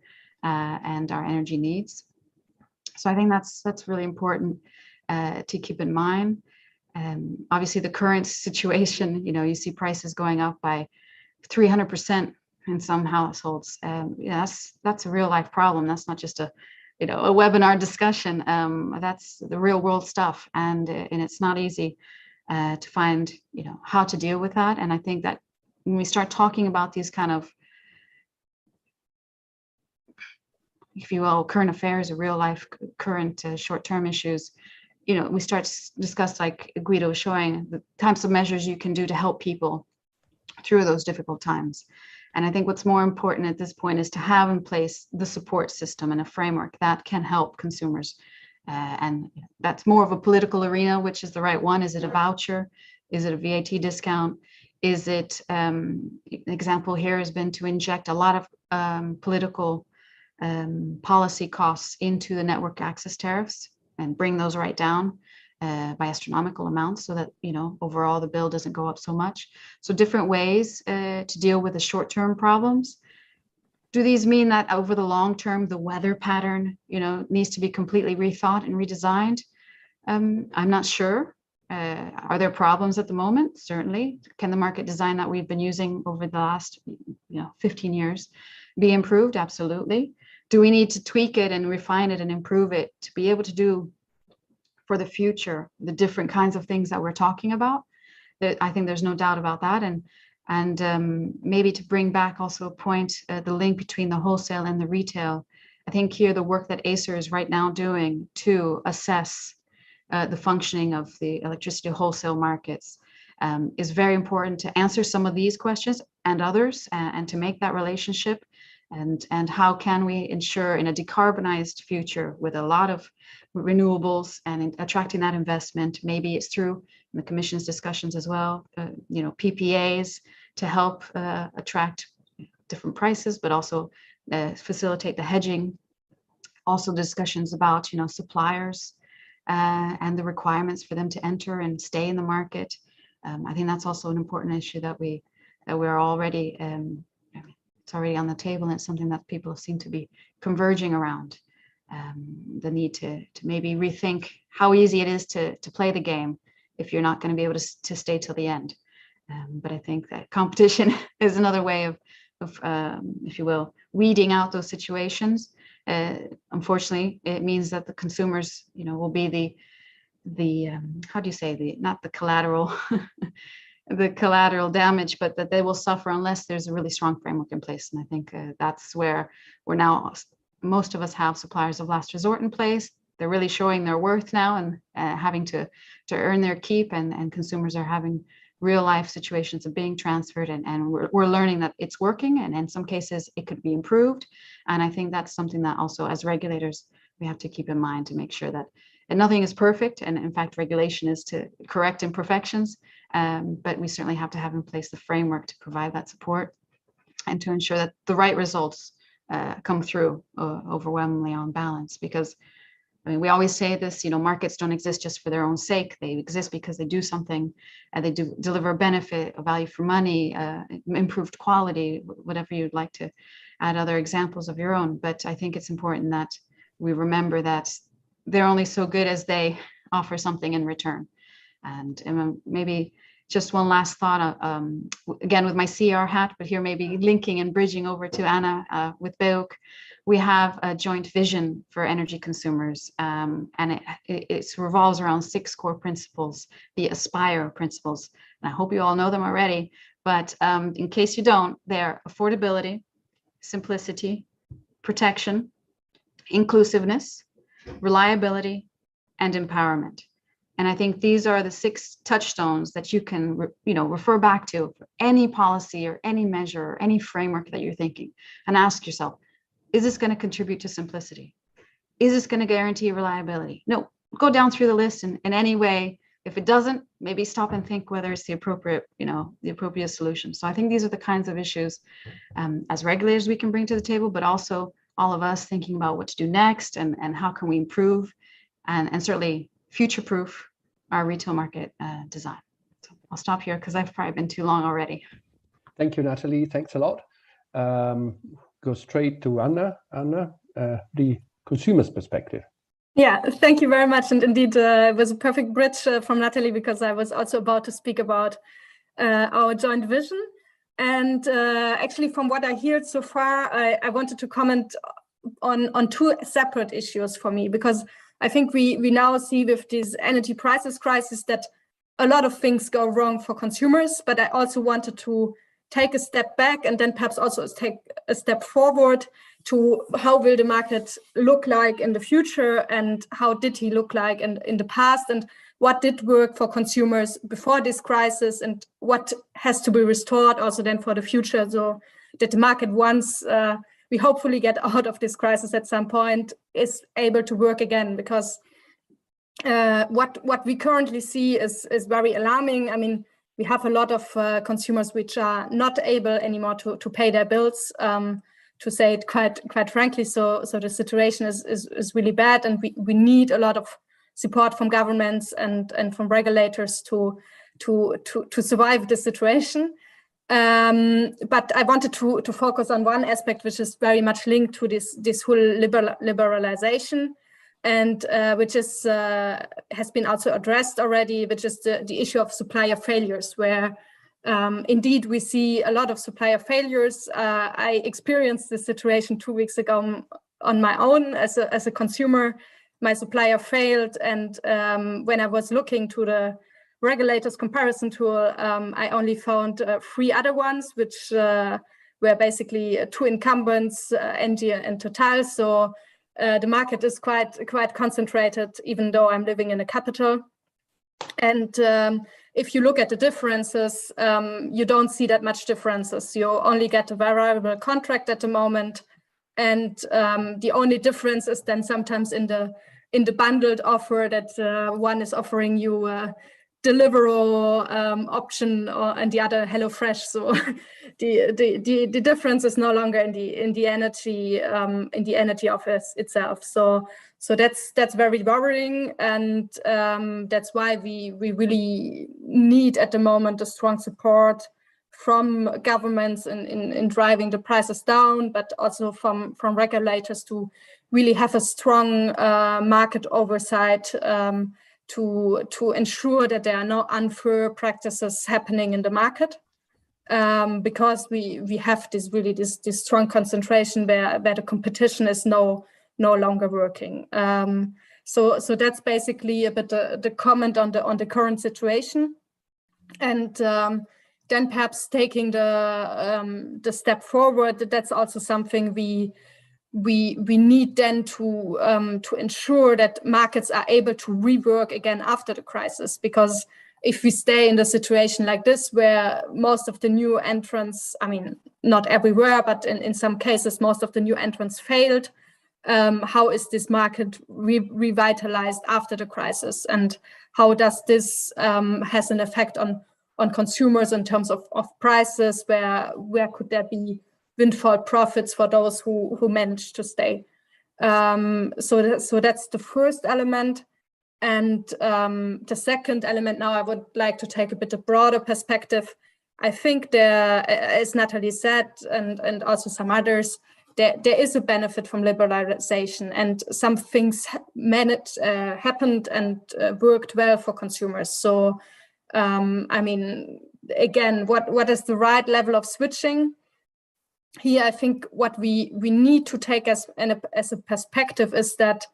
and our energy needs. So I think that's really important to keep in mind. Obviously, the current situation, you know, you see prices going up by 300% in some households. Yeah, that's a real life problem. That's not just a webinar discussion. That's the real world stuff, and it's not easy to find, you know, how to deal with that. And I think that when we start talking about these kind of, if you will, current affairs or real life current short-term issues, you know, we start to discuss, like Guido was showing, the types of measures you can do to help people through those difficult times. And I think what's more important at this point is to have in place the support system and a framework that can help consumers. And that's more of a political arena, which is the right one. Is it a voucher? Is it a VAT discount? Is it, an example here has been to inject a lot of political policy costs into the network access tariffs and bring those right down by astronomical amounts so that, you know, overall the bill doesn't go up so much. So different ways to deal with the short-term problems. Do these mean that over the long term, the weather pattern, you know, needs to be completely rethought and redesigned? I'm not sure. Are there problems at the moment? Certainly. Can the market design that we've been using over the last, 15 years be improved? Absolutely. Do we need to tweak it and refine it and improve it to be able to do for the future the different kinds of things that we're talking about? I think there's no doubt about that. And maybe to bring back also a point, the link between the wholesale and the retail. I think here the work that ACER is right now doing to assess the functioning of the electricity wholesale markets is very important to answer some of these questions and others, and to make that relationship. And how can we ensure in a decarbonized future with a lot of renewables and attracting that investment? Maybe it's through the Commission's discussions as well, PPAs to help attract different prices, but also facilitate the hedging. Also discussions about, suppliers and the requirements for them to enter and stay in the market. I think that's also an important issue that we're already, it's already on the table, and it's something that people seem to be converging around. The need to maybe rethink how easy it is to play the game if you're not going to be able to stay till the end. But I think that competition is another way of if you will, weeding out those situations. Unfortunately, it means that the consumers, will be the how do you say, not the collateral, the collateral damage, but that they will suffer unless there's a really strong framework in place. And I think that's where we're now, most of us have suppliers of last resort in place. They're really showing their worth now and having to earn their keep, and consumers are having real life situations of being transferred, and we're learning that it's working, and in some cases it could be improved. And I think that's something that also as regulators we have to keep in mind to make sure that nothing is perfect, and in fact regulation is to correct imperfections, but we certainly have to have in place the framework to provide that support and to ensure that the right results come through overwhelmingly on balance. Because we always say this, markets don't exist just for their own sake. They exist because they do something, and they do deliver a benefit, a value for money, improved quality, whatever you'd like to add other examples of your own. But I think it's important that we remember that they're only so good as they offer something in return. And maybe just one last thought, again with my CR hat, but here maybe linking and bridging over to Anna with BEUC. We have a joint vision for energy consumers, and it revolves around 6 core principles, the ASPIRE principles. And I hope you all know them already, but in case you don't, they're affordability, simplicity, protection, inclusiveness, reliability, and empowerment. And I think these are the 6 touchstones that you can, refer back to for any policy or any measure or any framework that you're thinking, and ask yourself, is this going to contribute to simplicity? Is this going to guarantee reliability? No, go down through the list in any way. If it doesn't, maybe stop and think whether it's the appropriate solution. So I think these are the kinds of issues as regulators we can bring to the table, but also all of us thinking about what to do next and how can we improve and certainly future-proof our retail market design. So I'll stop here because I've probably been too long already. Thank you, Natalie. Thanks a lot. Go straight to Anna. Anna, the consumer's perspective. Yeah, thank you very much. And indeed, it was a perfect bridge from Natalie, because I was also about to speak about our joint vision. And actually, from what I heard so far, I wanted to comment on 2 separate issues for me, because I think we now see with this energy prices crisis that a lot of things go wrong for consumers, but I also wanted to take a step back and then perhaps also take a step forward to how will the market look like in the future, and how did he look like in the past, and what did work for consumers before this crisis, and what has to be restored also then for the future, so that the market, once we hopefully get out of this crisis at some point, is able to work again. Because what we currently see is very alarming. I mean, we have a lot of consumers which are not able anymore to pay their bills, to say it quite frankly. So the situation is really bad, and we need a lot of support from governments and from regulators to survive the situation. But I wanted to focus on one aspect which is very much linked to this whole liberalization, and which is has been also addressed already, which is the issue of supplier failures, where indeed we see a lot of supplier failures. I experienced this situation 2 weeks ago on my own as a consumer. My supplier failed, and when I was looking to the regulators comparison tool, I only found 3 other ones, which were basically 2 incumbents, Engie and Total. So the market is quite concentrated, even though I'm living in a capital. And if you look at the differences, you don't see that much differences. You only get a variable contract at the moment, and the only difference is then sometimes in the bundled offer that one is offering you Deliveroo option, and the other HelloFresh. So the difference is no longer in the energy office itself. So that's very worrying, and that's why we really need at the moment a strong support from governments in driving the prices down, but also from regulators to really have a strong market oversight to ensure that there are no unfair practices happening in the market, because we have this strong concentration where the competition is no longer working. So that's basically a bit the comment on the current situation, and then perhaps taking the step forward. That's also something we need then to ensure that markets are able to rework again after the crisis, because if we stay in the situation like this, where most of the new entrants, I mean, not everywhere, but in some cases, most of the new entrants failed, how is this market revitalized after the crisis? And how does this has an effect on consumers in terms of prices? Where could there be windfall profits for those who managed to stay? So that's the first element. And the second element, now I would like to take a bit of broader perspective. I think there, as Natalie said, and also some others, there is a benefit from liberalization, and some things happened and worked well for consumers. So, I mean, again, what is the right level of switching? Here, I think what we need to take as a perspective is that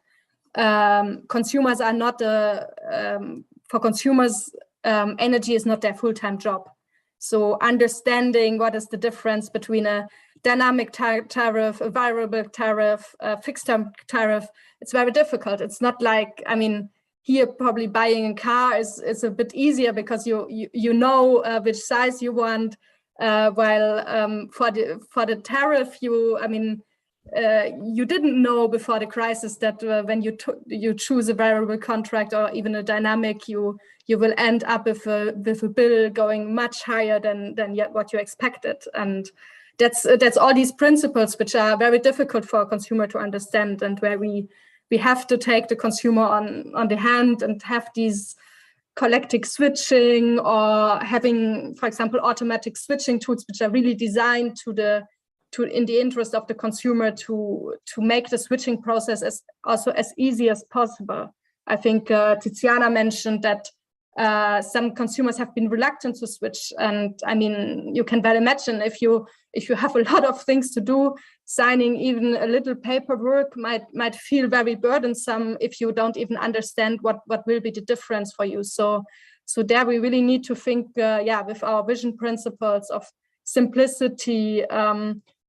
consumers are not for consumers, energy is not their full-time job. So understanding what is the difference between a dynamic tariff, a variable tariff, a fixed-term tariff, it's very difficult. It's not like, I mean, here probably buying a car is a bit easier because you know which size you want, while for the tariff, you didn't know before the crisis that when you choose a variable contract or even a dynamic, you will end up with a bill going much higher than what you expected. And that's all these principles which are very difficult for a consumer to understand, and where we have to take the consumer on the hand and have these collective switching, or having, for example, automatic switching tools which are really designed in the interest of the consumer to make the switching process as easy as possible. I think Tiziana mentioned that some consumers have been reluctant to switch, and I mean, you can well imagine if you have a lot of things to do, signing even a little paperwork might feel very burdensome if you don't even understand what will be the difference for you. So there we really need to think, with our vision principles of simplicity,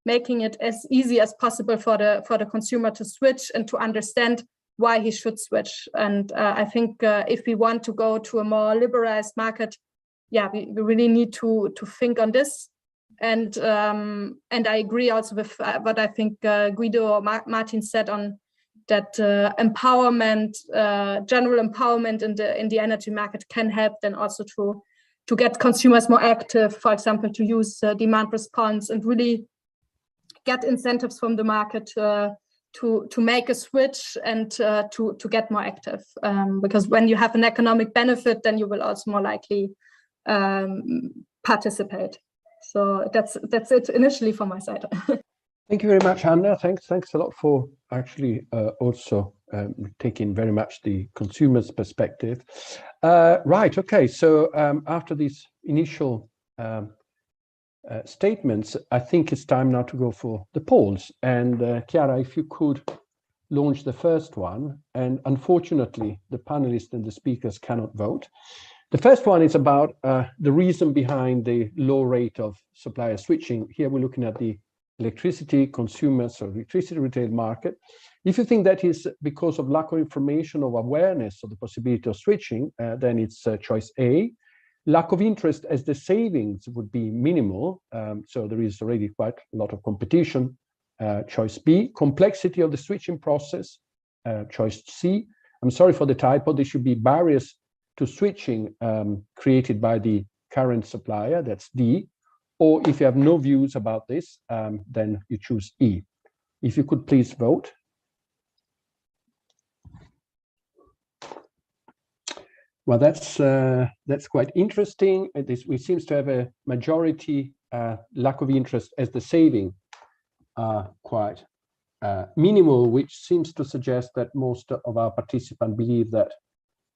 making it as easy as possible for the consumer to switch and to understand why he should switch. And I think if we want to go to a more liberalized market, we really need to think on this. And I agree also with what I think Guido or Martin said on empowerment, general empowerment in the energy market can help then also to get consumers more active, for example, to use demand response and really get incentives from the market to make a switch and to get more active. Because when you have an economic benefit, then you will also more likely participate. So that's it initially from my side. Thank you very much, Anna. Thanks a lot for actually also taking very much the consumer's perspective. Right, okay, so after these initial statements, I think it's time now to go for the polls. And Chiara, if you could launch the first one. And unfortunately, the panelists and the speakers cannot vote. The first one is about the reason behind the low rate of supplier switching. Here we're looking at the electricity consumers or electricity retail market. If you think that is because of lack of information or awareness of the possibility of switching, then it's choice A. Lack of interest, as the savings would be minimal, so there is already quite a lot of competition, choice B. Complexity of the switching process, choice C. I'm sorry for the typo, there should be barriers to switching created by the current supplier, that's D. Or if you have no views about this, then you choose E. If you could please vote. Well, that's quite interesting. We seems to have a majority lack of interest as the saving are quite minimal, which seems to suggest that most of our participants believe that,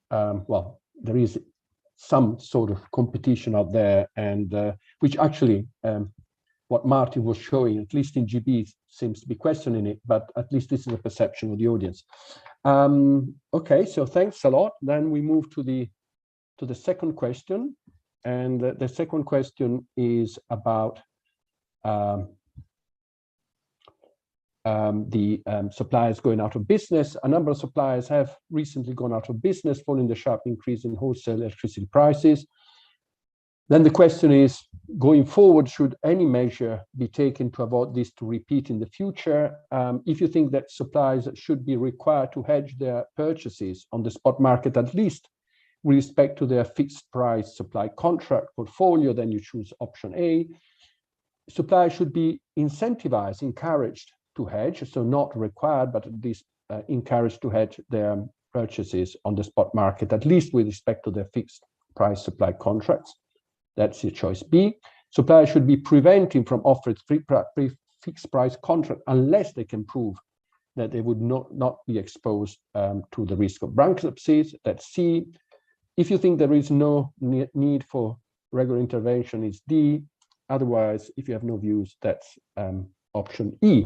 well, there is some sort of competition out there, and which actually what Martin was showing, at least in GB, seems to be questioning it, but at least this is a perception of the audience. Okay, so thanks a lot. Then we move to the second question, and the second question is about suppliers going out of business. A number of suppliers have recently gone out of business following the sharp increase in wholesale electricity prices. Then the question is, going forward, should any measure be taken to avoid this to repeat in the future? If you think that suppliers should be required to hedge their purchases on the spot market, at least with respect to their fixed price supply contract portfolio, then you choose option A. Suppliers should be incentivized, encouraged to hedge, so not required, but at least encouraged to hedge their purchases on the spot market, at least with respect to their fixed price supply contracts. That's your choice B. Suppliers should be prevented from offering fixed price contract unless they can prove that they would not be exposed to the risk of bankruptcies. That's C. If you think there is no need for regular intervention, it's D. Otherwise, if you have no views, that's option E.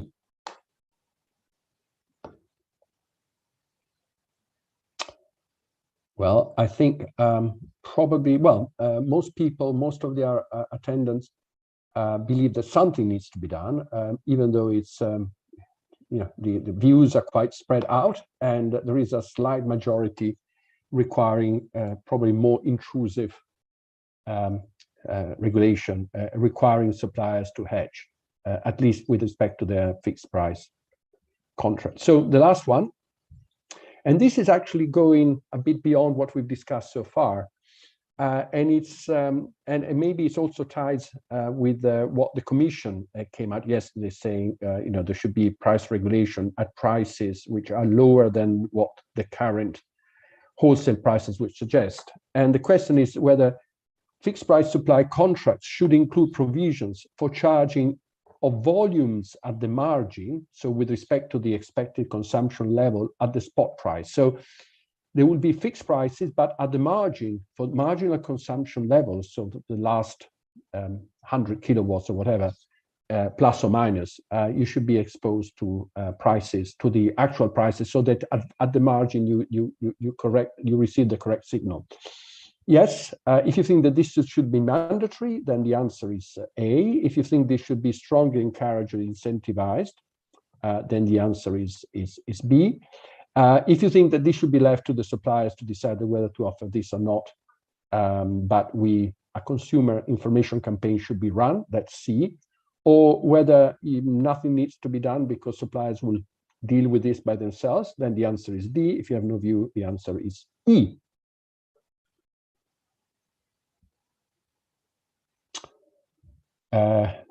Well, I think probably, well, most people, most of the attendants believe that something needs to be done, even though it's, you know, the views are quite spread out, and there is a slight majority requiring probably more intrusive regulation, requiring suppliers to hedge, at least with respect to their fixed price contract. So the last one, and this is actually going a bit beyond what we've discussed so far, and it's and maybe it's also ties with what the Commission came out yesterday saying. You know, there should be price regulation at prices which are lower than what the current wholesale prices would suggest. And the question is whether fixed price supply contracts should include provisions for charging of volumes at the margin, so with respect to the expected consumption level at the spot price. So there will be fixed prices, but at the margin, for marginal consumption levels, so the last 100 kilowatts or whatever, plus or minus, you should be exposed to prices, to the actual prices, so that at the margin you receive the correct signal. Yes, if you think that this should be mandatory, then the answer is A. If you think this should be strongly encouraged or incentivized, then the answer is B. If you think that this should be left to the suppliers to decide whether to offer this or not, but a consumer information campaign should be run, that's C. Or whether nothing needs to be done because suppliers will deal with this by themselves, then the answer is D. If you have no view, the answer is E.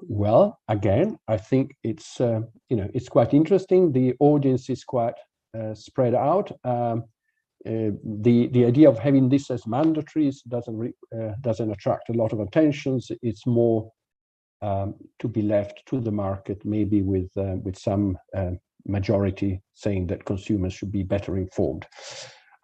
Well, again, I think it's it's quite interesting. The audience is quite spread out. The idea of having this as mandatory doesn't attract a lot of attention. It's more to be left to the market, maybe with some majority saying that consumers should be better informed.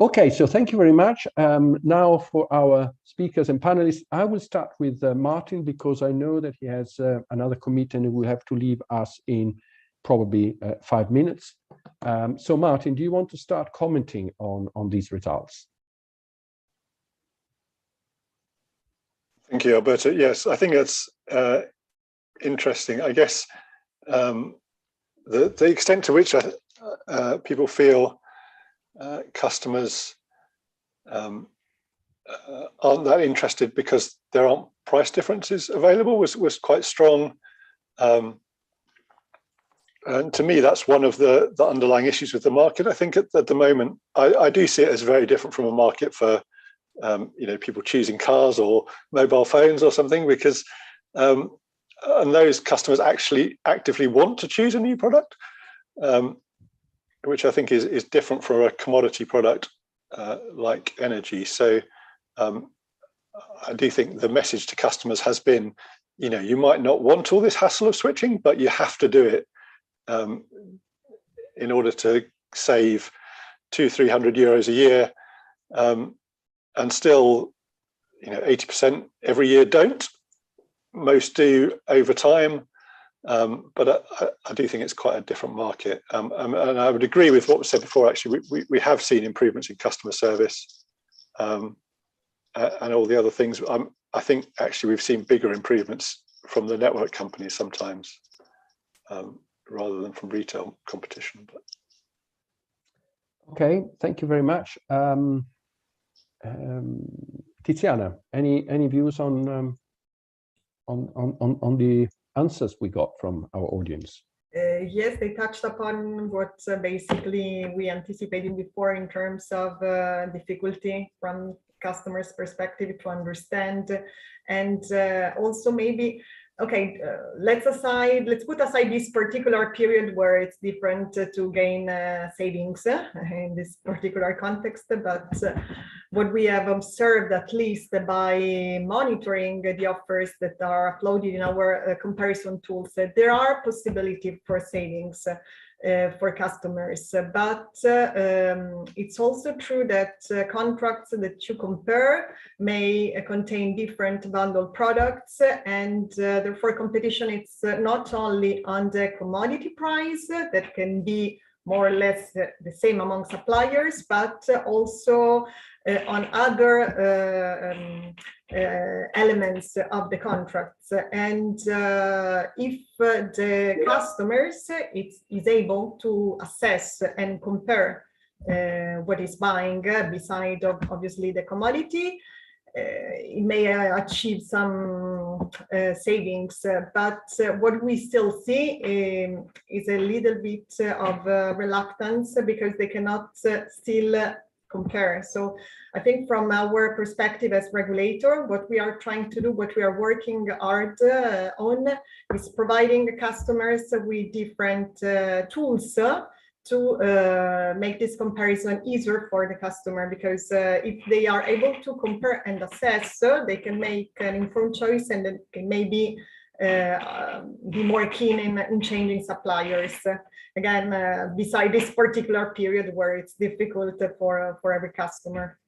Okay, so thank you very much. Now for our speakers and panelists, I will start with Martin, because I know that he has another committee and will have to leave us in probably 5 minutes. So Martin, do you want to start commenting on these results? Thank you, Alberto. Yes, I think that's interesting. I guess the extent to which people feel customers aren't that interested because there aren't price differences available was quite strong. And to me, that's one of the underlying issues with the market. I think at the moment, I do see it as very different from a market for people choosing cars or mobile phones or something, because and those customers actually actively want to choose a new product, which I think is different for a commodity product like energy. So I do think the message to customers has been, you might not want all this hassle of switching, but you have to do it in order to save 200-300 euros a year, and still 80% every year don't. Most do over time, but I do think it's quite a different market, and I would agree with what was said before. Actually, we have seen improvements in customer service and all the other things. I think actually we've seen bigger improvements from the network companies sometimes, rather than from retail competition. But okay, thank you very much. Tiziana, any views on the answers we got from our audience? Yes, they touched upon what basically we anticipated before in terms of difficulty from customers' perspective to understand, and also maybe, okay, let's put aside this particular period where it's different to gain savings in this particular context, but what we have observed, at least by monitoring the offers that are uploaded in our comparison tools, that there are possibilities for savings for customers, but it's also true that contracts that you compare may contain different bundled products, and therefore competition, it's not only on the commodity price that can be more or less the same among suppliers, but also on other elements of the contracts. And if the customers is able to assess and compare what is buying beside obviously the commodity, it may achieve some savings, but what we still see is a little bit of reluctance because they cannot still compare. So I think from our perspective as regulator, what we are trying to do, what we are working hard on, is providing customers with different tools to make this comparison easier for the customer, because if they are able to compare and assess, they can make an informed choice, and then can maybe be more keen in changing suppliers. Again, beside this particular period where it's difficult for every customer.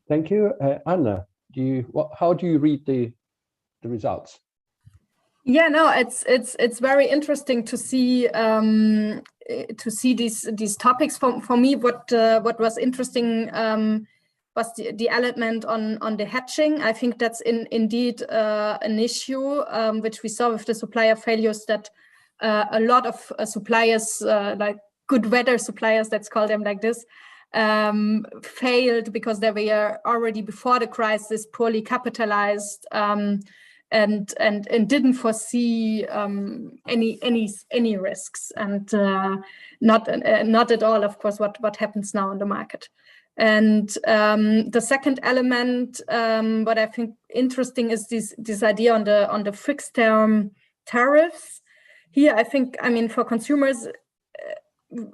Thank you. Anna, how do you read the results? Yeah, no, it's very interesting to see these topics. For me, what was interesting was the element on the hedging. I think that's indeed an issue which we saw with the supplier failures, that a lot of suppliers, like good weather suppliers, let's call them like this, failed because they were already before the crisis poorly capitalized. and didn't foresee any risks, and not at all, of course, what happens now in the market. And the second element, what I think interesting is this idea on the fixed term tariffs. Here, I think, I mean, for consumers,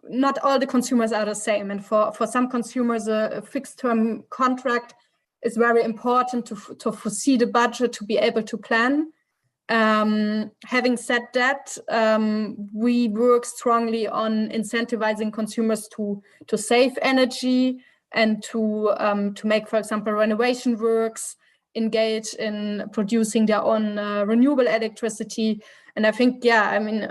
not all the consumers are the same, and for some consumers, a fixed term contract is very important to foresee the budget, to be able to plan. Having said that, we work strongly on incentivizing consumers to save energy and to make, for example, renovation works, engage in producing their own renewable electricity. And I think, yeah, I mean,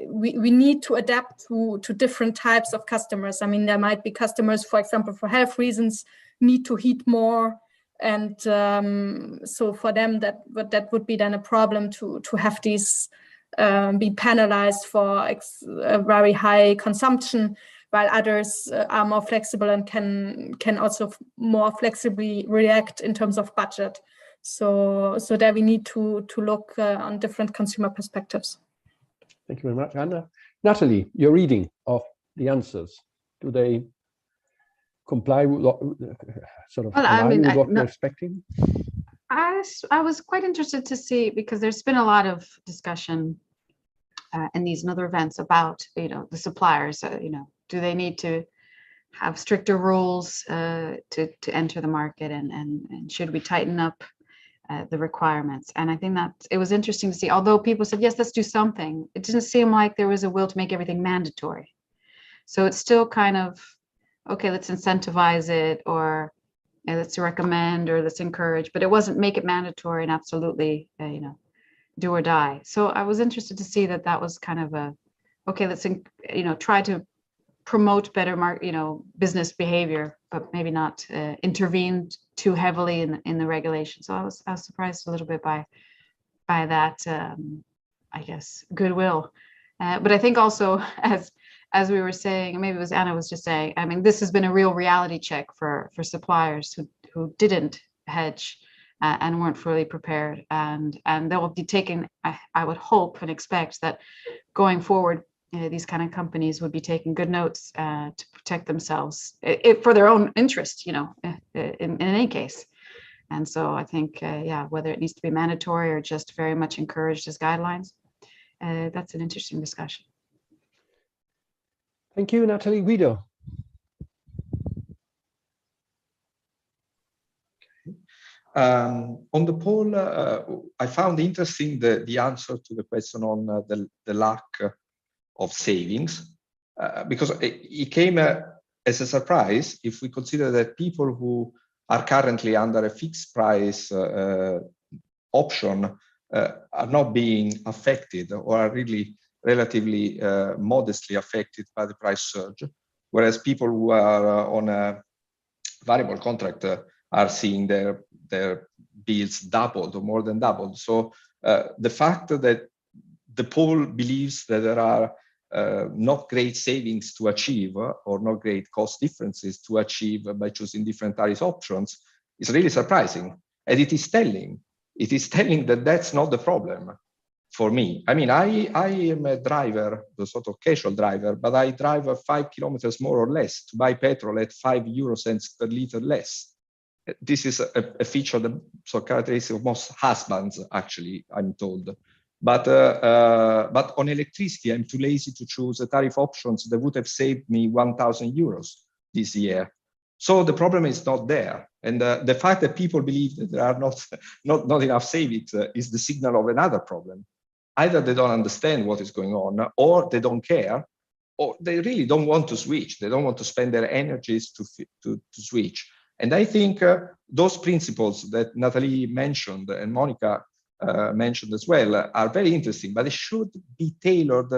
we need to adapt to different types of customers. I mean, there might be customers, for example, for health reasons, need to heat more. And so for them, that would be then a problem to have these be penalized for a very high consumption, while others are more flexible and can also more flexibly react in terms of budget. So there we need to look on different consumer perspectives. Thank you very much, Anna. Natalie, your reading of the answers, do they comply with sort of with what we're expecting? I was quite interested to see, because there's been a lot of discussion in these and other events about, the suppliers, do they need to have stricter rules to enter the market, and should we tighten up the requirements? And I think that it was interesting to see, although people said, yes, let's do something, it didn't seem like there was a will to make everything mandatory. So it's still kind of, okay, let's incentivize it, or let's recommend, or let's encourage, but it wasn't make it mandatory and absolutely, do or die. So I was interested to see that was kind of a, okay, let's, try to promote better business behavior, but maybe not intervene too heavily in the regulation. So I was surprised a little bit by that, I guess, goodwill. But I think also, as we were saying, maybe it was Anna was just saying, I mean, this has been a real reality check for suppliers who didn't hedge and weren't fully prepared, and they will be taking, I would hope and expect that going forward, these kind of companies would be taking good notes to protect themselves for their own interest, in any case. And so I think, whether it needs to be mandatory or just very much encouraged as guidelines, that's an interesting discussion. Thank you, Natalie. Guido. On the poll, I found interesting the answer to the question on the lack of savings, because it came as a surprise if we consider that people who are currently under a fixed price option are not being affected, or are really relatively modestly affected by the price surge, whereas people who are on a variable contract are seeing their bills doubled or more than doubled. So the fact that the poll believes that there are not great savings to achieve, or not great cost differences to achieve by choosing different tariff options is really surprising. And it is telling that that's not the problem for me. I mean, I am a driver, the sort of casual driver, but I drive 5 kilometers more or less to buy petrol at 5 euro cents per liter less. This is a feature, the characteristic of most husbands, actually, I'm told. But on electricity, I'm too lazy to choose tariff options that would have saved me 1,000 euros this year. So the problem is not there. And the fact that people believe that there are not enough savings is the signal of another problem. Either they don't understand what is going on, or they don't care, or they really don't want to switch. They don't want to spend their energies to switch. And I think those principles that Natalie mentioned and Monica mentioned as well are very interesting, but they should be tailored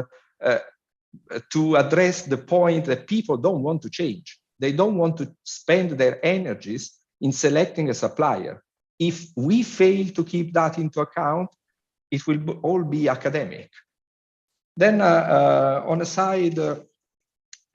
to address the point that people don't want to change. They don't want to spend their energies in selecting a supplier. If we fail to keep that into account, it will all be academic. Then on a side,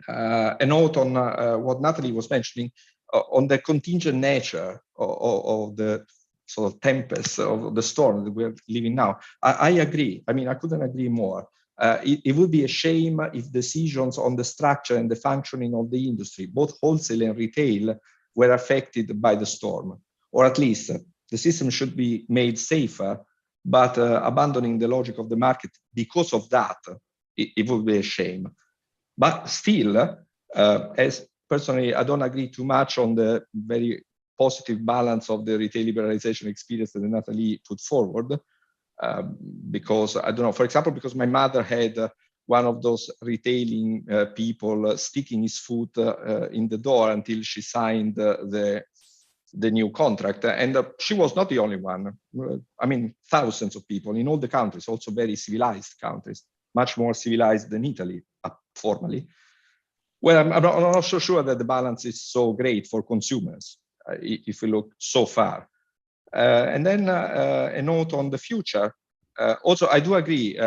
a note on what Natalie was mentioning, on the contingent nature of the sort of tempest of the storm that we're living now. I agree. I mean, I couldn't agree more. It would be a shame if decisions on the structure and the functioning of the industry, both wholesale and retail, were affected by the storm, or at least the system should be made safer, but abandoning the logic of the market because of that, it would be a shame. But still, as personally, I don't agree too much on the very positive balance of the retail liberalization experience that Natalie put forward, because, I don't know, for example, because my mother had one of those retailing people sticking his foot in the door until she signed the new contract. And she was not the only one. I mean, thousands of people in all the countries, also very civilized countries, much more civilized than Italy, formally. Well, I'm not so sure that the balance is so great for consumers, if we look so far. And then a note on the future. Also, I do agree.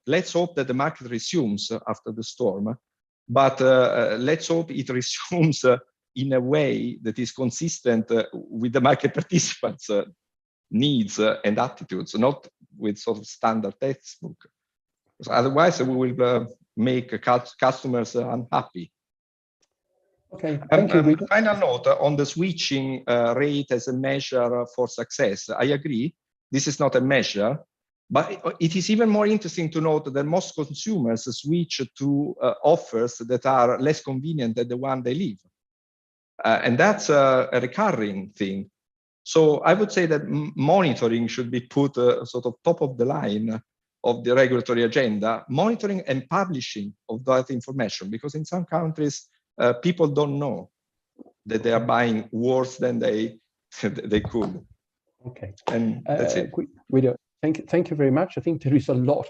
Let's hope that the market resumes after the storm, but let's hope it resumes in a way that is consistent with the market participants' needs and attitudes, not with sort of standard textbook. Otherwise, we will make customers unhappy. Okay, thank you, Guido. Final note on the switching rate as a measure for success. I agree, this is not a measure, but it is even more interesting to note that most consumers switch to offers that are less convenient than the one they leave. And that's a recurring thing. So I would say that monitoring should be put sort of top of the line of the regulatory agenda, monitoring and publishing of that information, because in some countries, people don't know that they are buying worse than they could. Okay, and that's it. Guido, thank you very much. I think there is a lot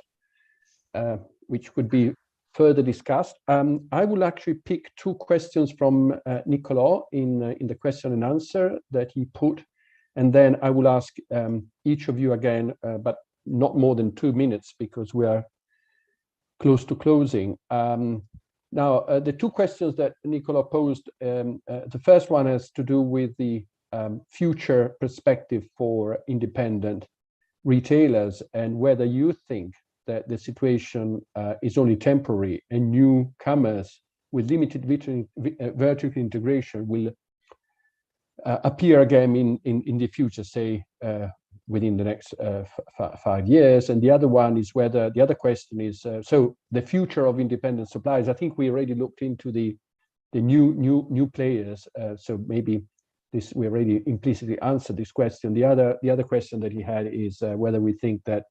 which could be further discussed. I will actually pick two questions from Nicola in the question and answer that he put, and then I will ask each of you again, but not more than 2 minutes because we are close to closing. Now, the two questions that Nicola posed, the first one has to do with the future perspective for independent retailers and whether you think that the situation is only temporary and newcomers with limited vertical integration will appear again in the future, say, within the next 5 years. And the other one is whether, the other question is, so the future of independent suppliers. I think we already looked into the new players, so maybe this, we already implicitly answered this question. The other question that he had is whether we think that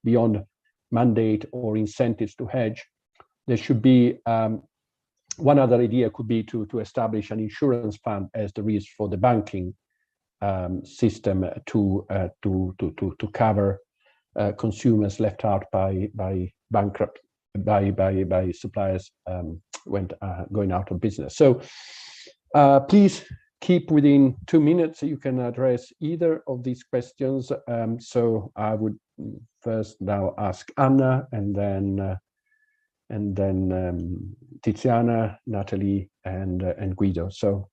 beyond mandate or incentives to hedge, there should be one other idea could be to establish an insurance fund, as there is for the banking system, to cover consumers left out by suppliers when going out of business. So please keep within 2 minutes so you can address either of these questions. So I would first now ask Anna, and then Tiziana, Natalie, and Guido. So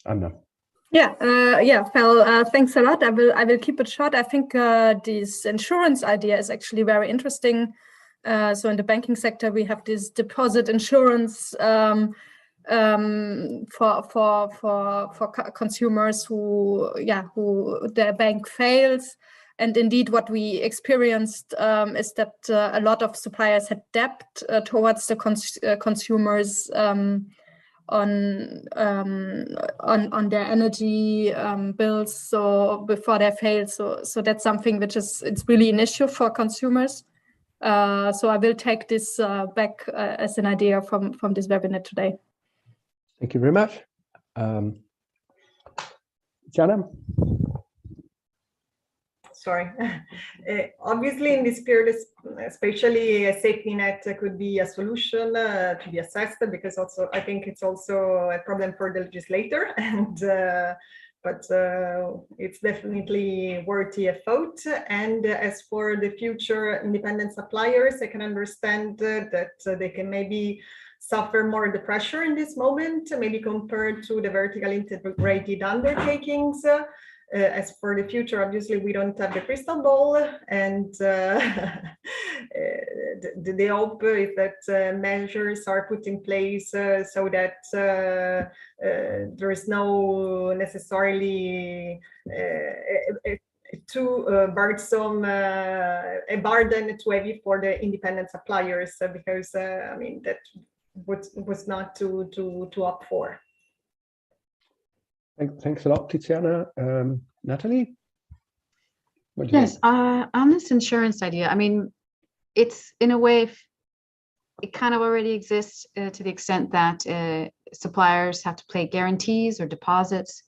Anna. Yeah, Phil, thanks a lot. I will keep it short. I think this insurance idea is actually very interesting. So in the banking sector, we have this deposit insurance for consumers who their bank fails. And indeed, what we experienced is that a lot of suppliers had debt towards the consumers on their energy bills, so before they fail. So that's something which it's really an issue for consumers. So I will take this back as an idea from this webinar today. Thank you very much. Tiziana? Sorry. Obviously, in this period, especially a safety net could be a solution to be assessed, because also I think it's also a problem for the legislator, and but it's definitely worthy a thought. And as for the future independent suppliers, I can understand that they can maybe suffer more the pressure in this moment, maybe compared to the vertically integrated undertakings. as for the future, obviously we don't have the crystal ball, and the hope is that measures are put in place so that there is no necessarily too burdensome a burden too heavy for the independent suppliers, because I mean that was not to opt for. Thanks a lot, Tiziana. Natalie? Yes, on this insurance idea, I mean, it's in a way, it kind of already exists to the extent that suppliers have to pay guarantees or deposits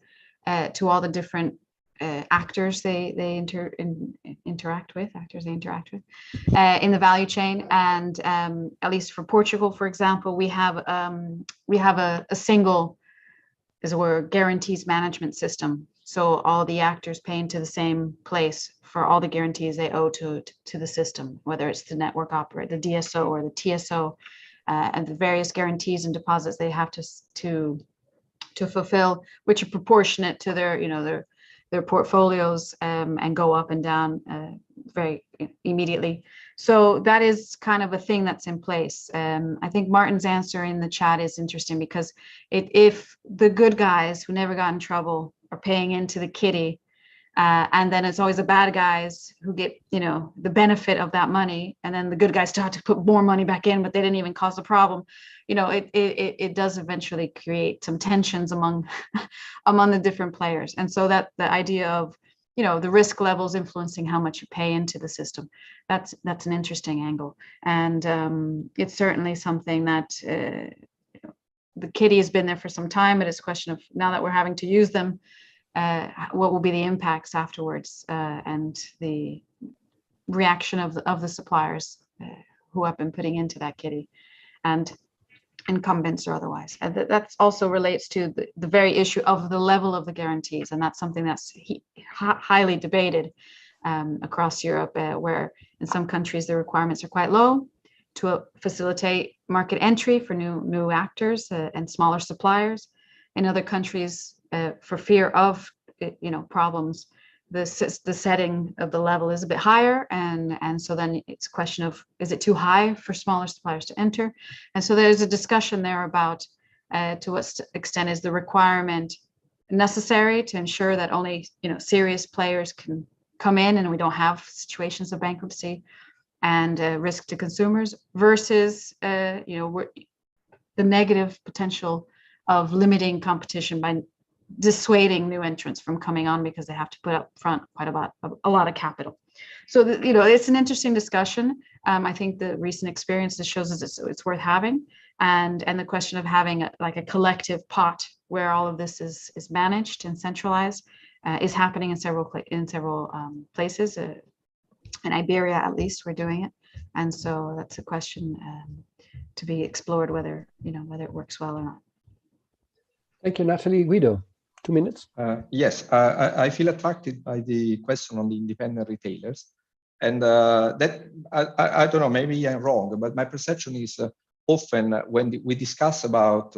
to all the different actors they interact with in the value chain. And at least for Portugal, for example, we have a single, as it were, guarantees management system. So all the actors pay into the same place for all the guarantees they owe to the system, whether it's the network operator, the DSO or the TSO, and the various guarantees and deposits they have to fulfill, which are proportionate to their portfolios and go up and down very immediately. So that is kind of a thing that's in place. I think Martin's answer in the chat is interesting, because if the good guys who never got in trouble are paying into the kitty, and then it's always the bad guys who get, the benefit of that money, and then the good guys start to put more money back in, but they didn't even cause the problem. It does eventually create some tensions among the different players. And so that the idea of, the risk levels influencing how much you pay into the system, that's an interesting angle. And it's certainly something that the kitty has been there for some time, but it's a question of, now that we're having to use them, what will be the impacts afterwards, and the reaction of the suppliers who have been putting into that kitty, and incumbents or otherwise. And that also relates to the very issue of the level of the guarantees, and that's something that's highly debated across Europe, where in some countries the requirements are quite low to facilitate market entry for new actors and smaller suppliers. In other countries, for fear of problems, the setting of the level is a bit higher, and so then it's a question of, is it too high for smaller suppliers to enter? And so there's a discussion there about to what extent is the requirement necessary to ensure that only serious players can come in, and we don't have situations of bankruptcy and risk to consumers, versus the negative potential of limiting competition by dissuading new entrants from coming on because they have to put up front quite a lot of capital. So it's an interesting discussion. I think the recent experience shows us it's worth having, and the question of having a collective pot where all of this is managed and centralized is happening in several places. In Iberia, at least, we're doing it, and so that's a question to be explored, whether it works well or not. Thank you, Natalie. Guido, 2 minutes. Yes, I feel attracted by the question on the independent retailers, and that I don't know, maybe I'm wrong, but my perception is often when we discuss about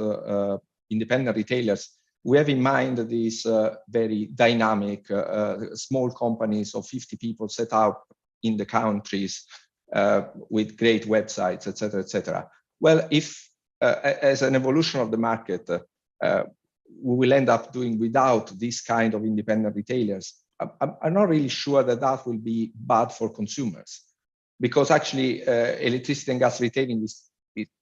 independent retailers, we have in mind these very dynamic small companies of 50 people set up in the countries with great websites, etc., etc. Well, if as an evolution of the market, we will end up doing without this kind of independent retailers, I'm not really sure that will be bad for consumers, because actually electricity and gas retailing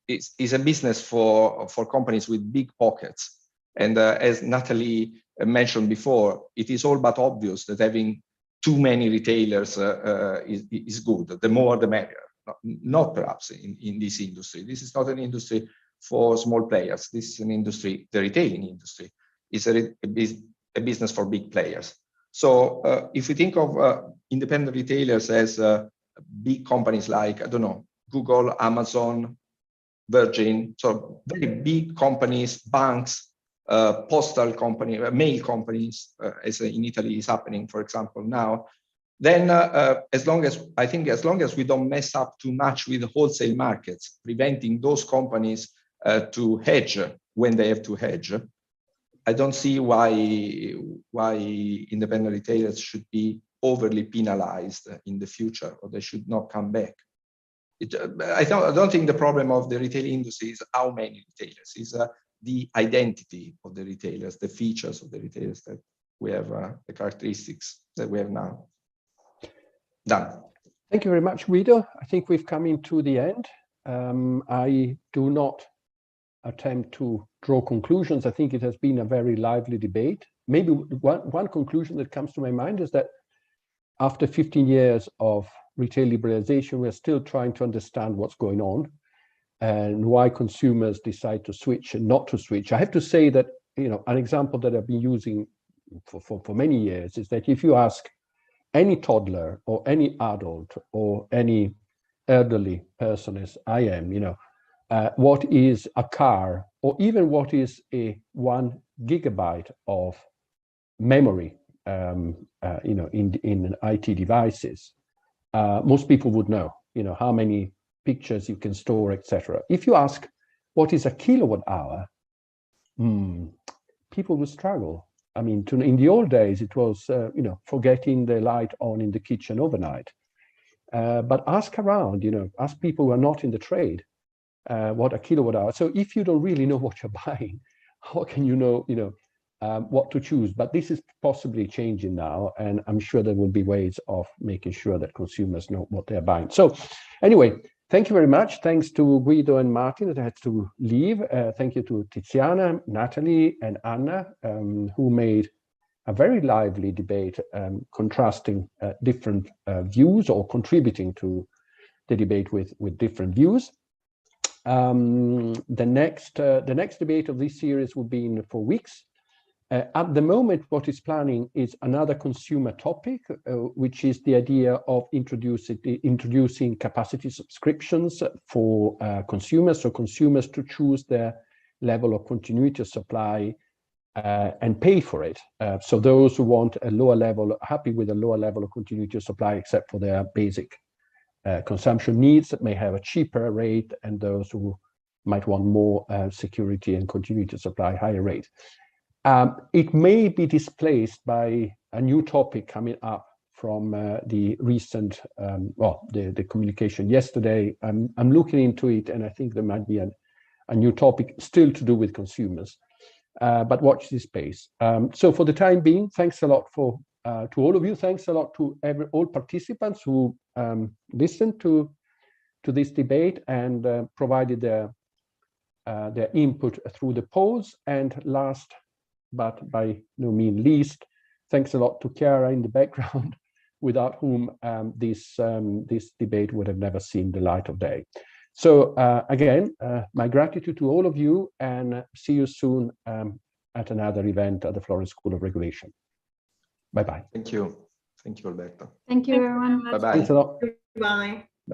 is a business for companies with big pockets. And as Natalie mentioned before, it is all but obvious that having too many retailers is good. The more the merrier. Not perhaps in this industry. This is not an industry for small players. This is an industry, the retailing industry is a business for big players. So if we think of independent retailers as big companies like, I don't know, Google, Amazon, Virgin, so very big companies, banks, postal company, mail companies, as in Italy is happening, for example, now, then as long as we don't mess up too much with the wholesale markets, preventing those companies to hedge when they have to hedge, I don't see why independent retailers should be overly penalized in the future, or they should not come back. I don't think the problem of the retail industry is how many retailers, is the identity of the retailers, the features of the retailers that we have, the characteristics that we have now. Done. Thank you very much, Guido. I think we've come into the end. I do not attempt to draw conclusions. I think it has been a very lively debate. Maybe one conclusion that comes to my mind is that after 15 years of retail liberalization, we're still trying to understand what's going on and why consumers decide to switch and not to switch. I have to say that, you know, an example that I've been using for many years is that if you ask any toddler or any adult or any elderly person, as I am, you know, what is a car, or even what is a 1 gigabyte of memory, you know, in IT devices, most people would know, you know, how many pictures you can store, etc. If you ask what is a kilowatt hour, people will struggle. I mean, in the old days, it was, you know, forgetting the light on in the kitchen overnight. But ask around, you know, ask people who are not in the trade what a kilowatt hour. So if you don't really know what you're buying, how can you know, what to choose? But this is possibly changing now, and I'm sure there will be ways of making sure that consumers know what they're buying. So anyway, thank you very much. Thanks to Guido and Martin that had to leave. Thank you to Tiziana, Natalie, and Anna, who made a very lively debate, contrasting different views, or contributing to the debate with different views. The next debate of this series will be in 4 weeks. At the moment, what is planning is another consumer topic, which is the idea of introducing capacity subscriptions for consumers, so consumers to choose their level of continuity of supply and pay for it. So those who want a lower level, happy with a lower level of continuity of supply, except for their basic consumption needs, that may have a cheaper rate, and those who might want more security and continuity of supply, higher rate. It may be displaced by a new topic coming up from the recent, well, the communication yesterday. I'm looking into it, and I think there might be a new topic still to do with consumers, but watch this space. So for the time being, thanks a lot to all of you. Thanks a lot to all participants who listened to this debate and provided their input through the polls. And last but by no means least, thanks a lot to Chiara in the background, without whom this debate would have never seen the light of day. So again, my gratitude to all of you, and see you soon at another event at the Florence School of Regulation. Bye-bye. Thank you. Thank you, Alberto. Thank you, everyone. Bye-bye. Thanks a lot. Bye.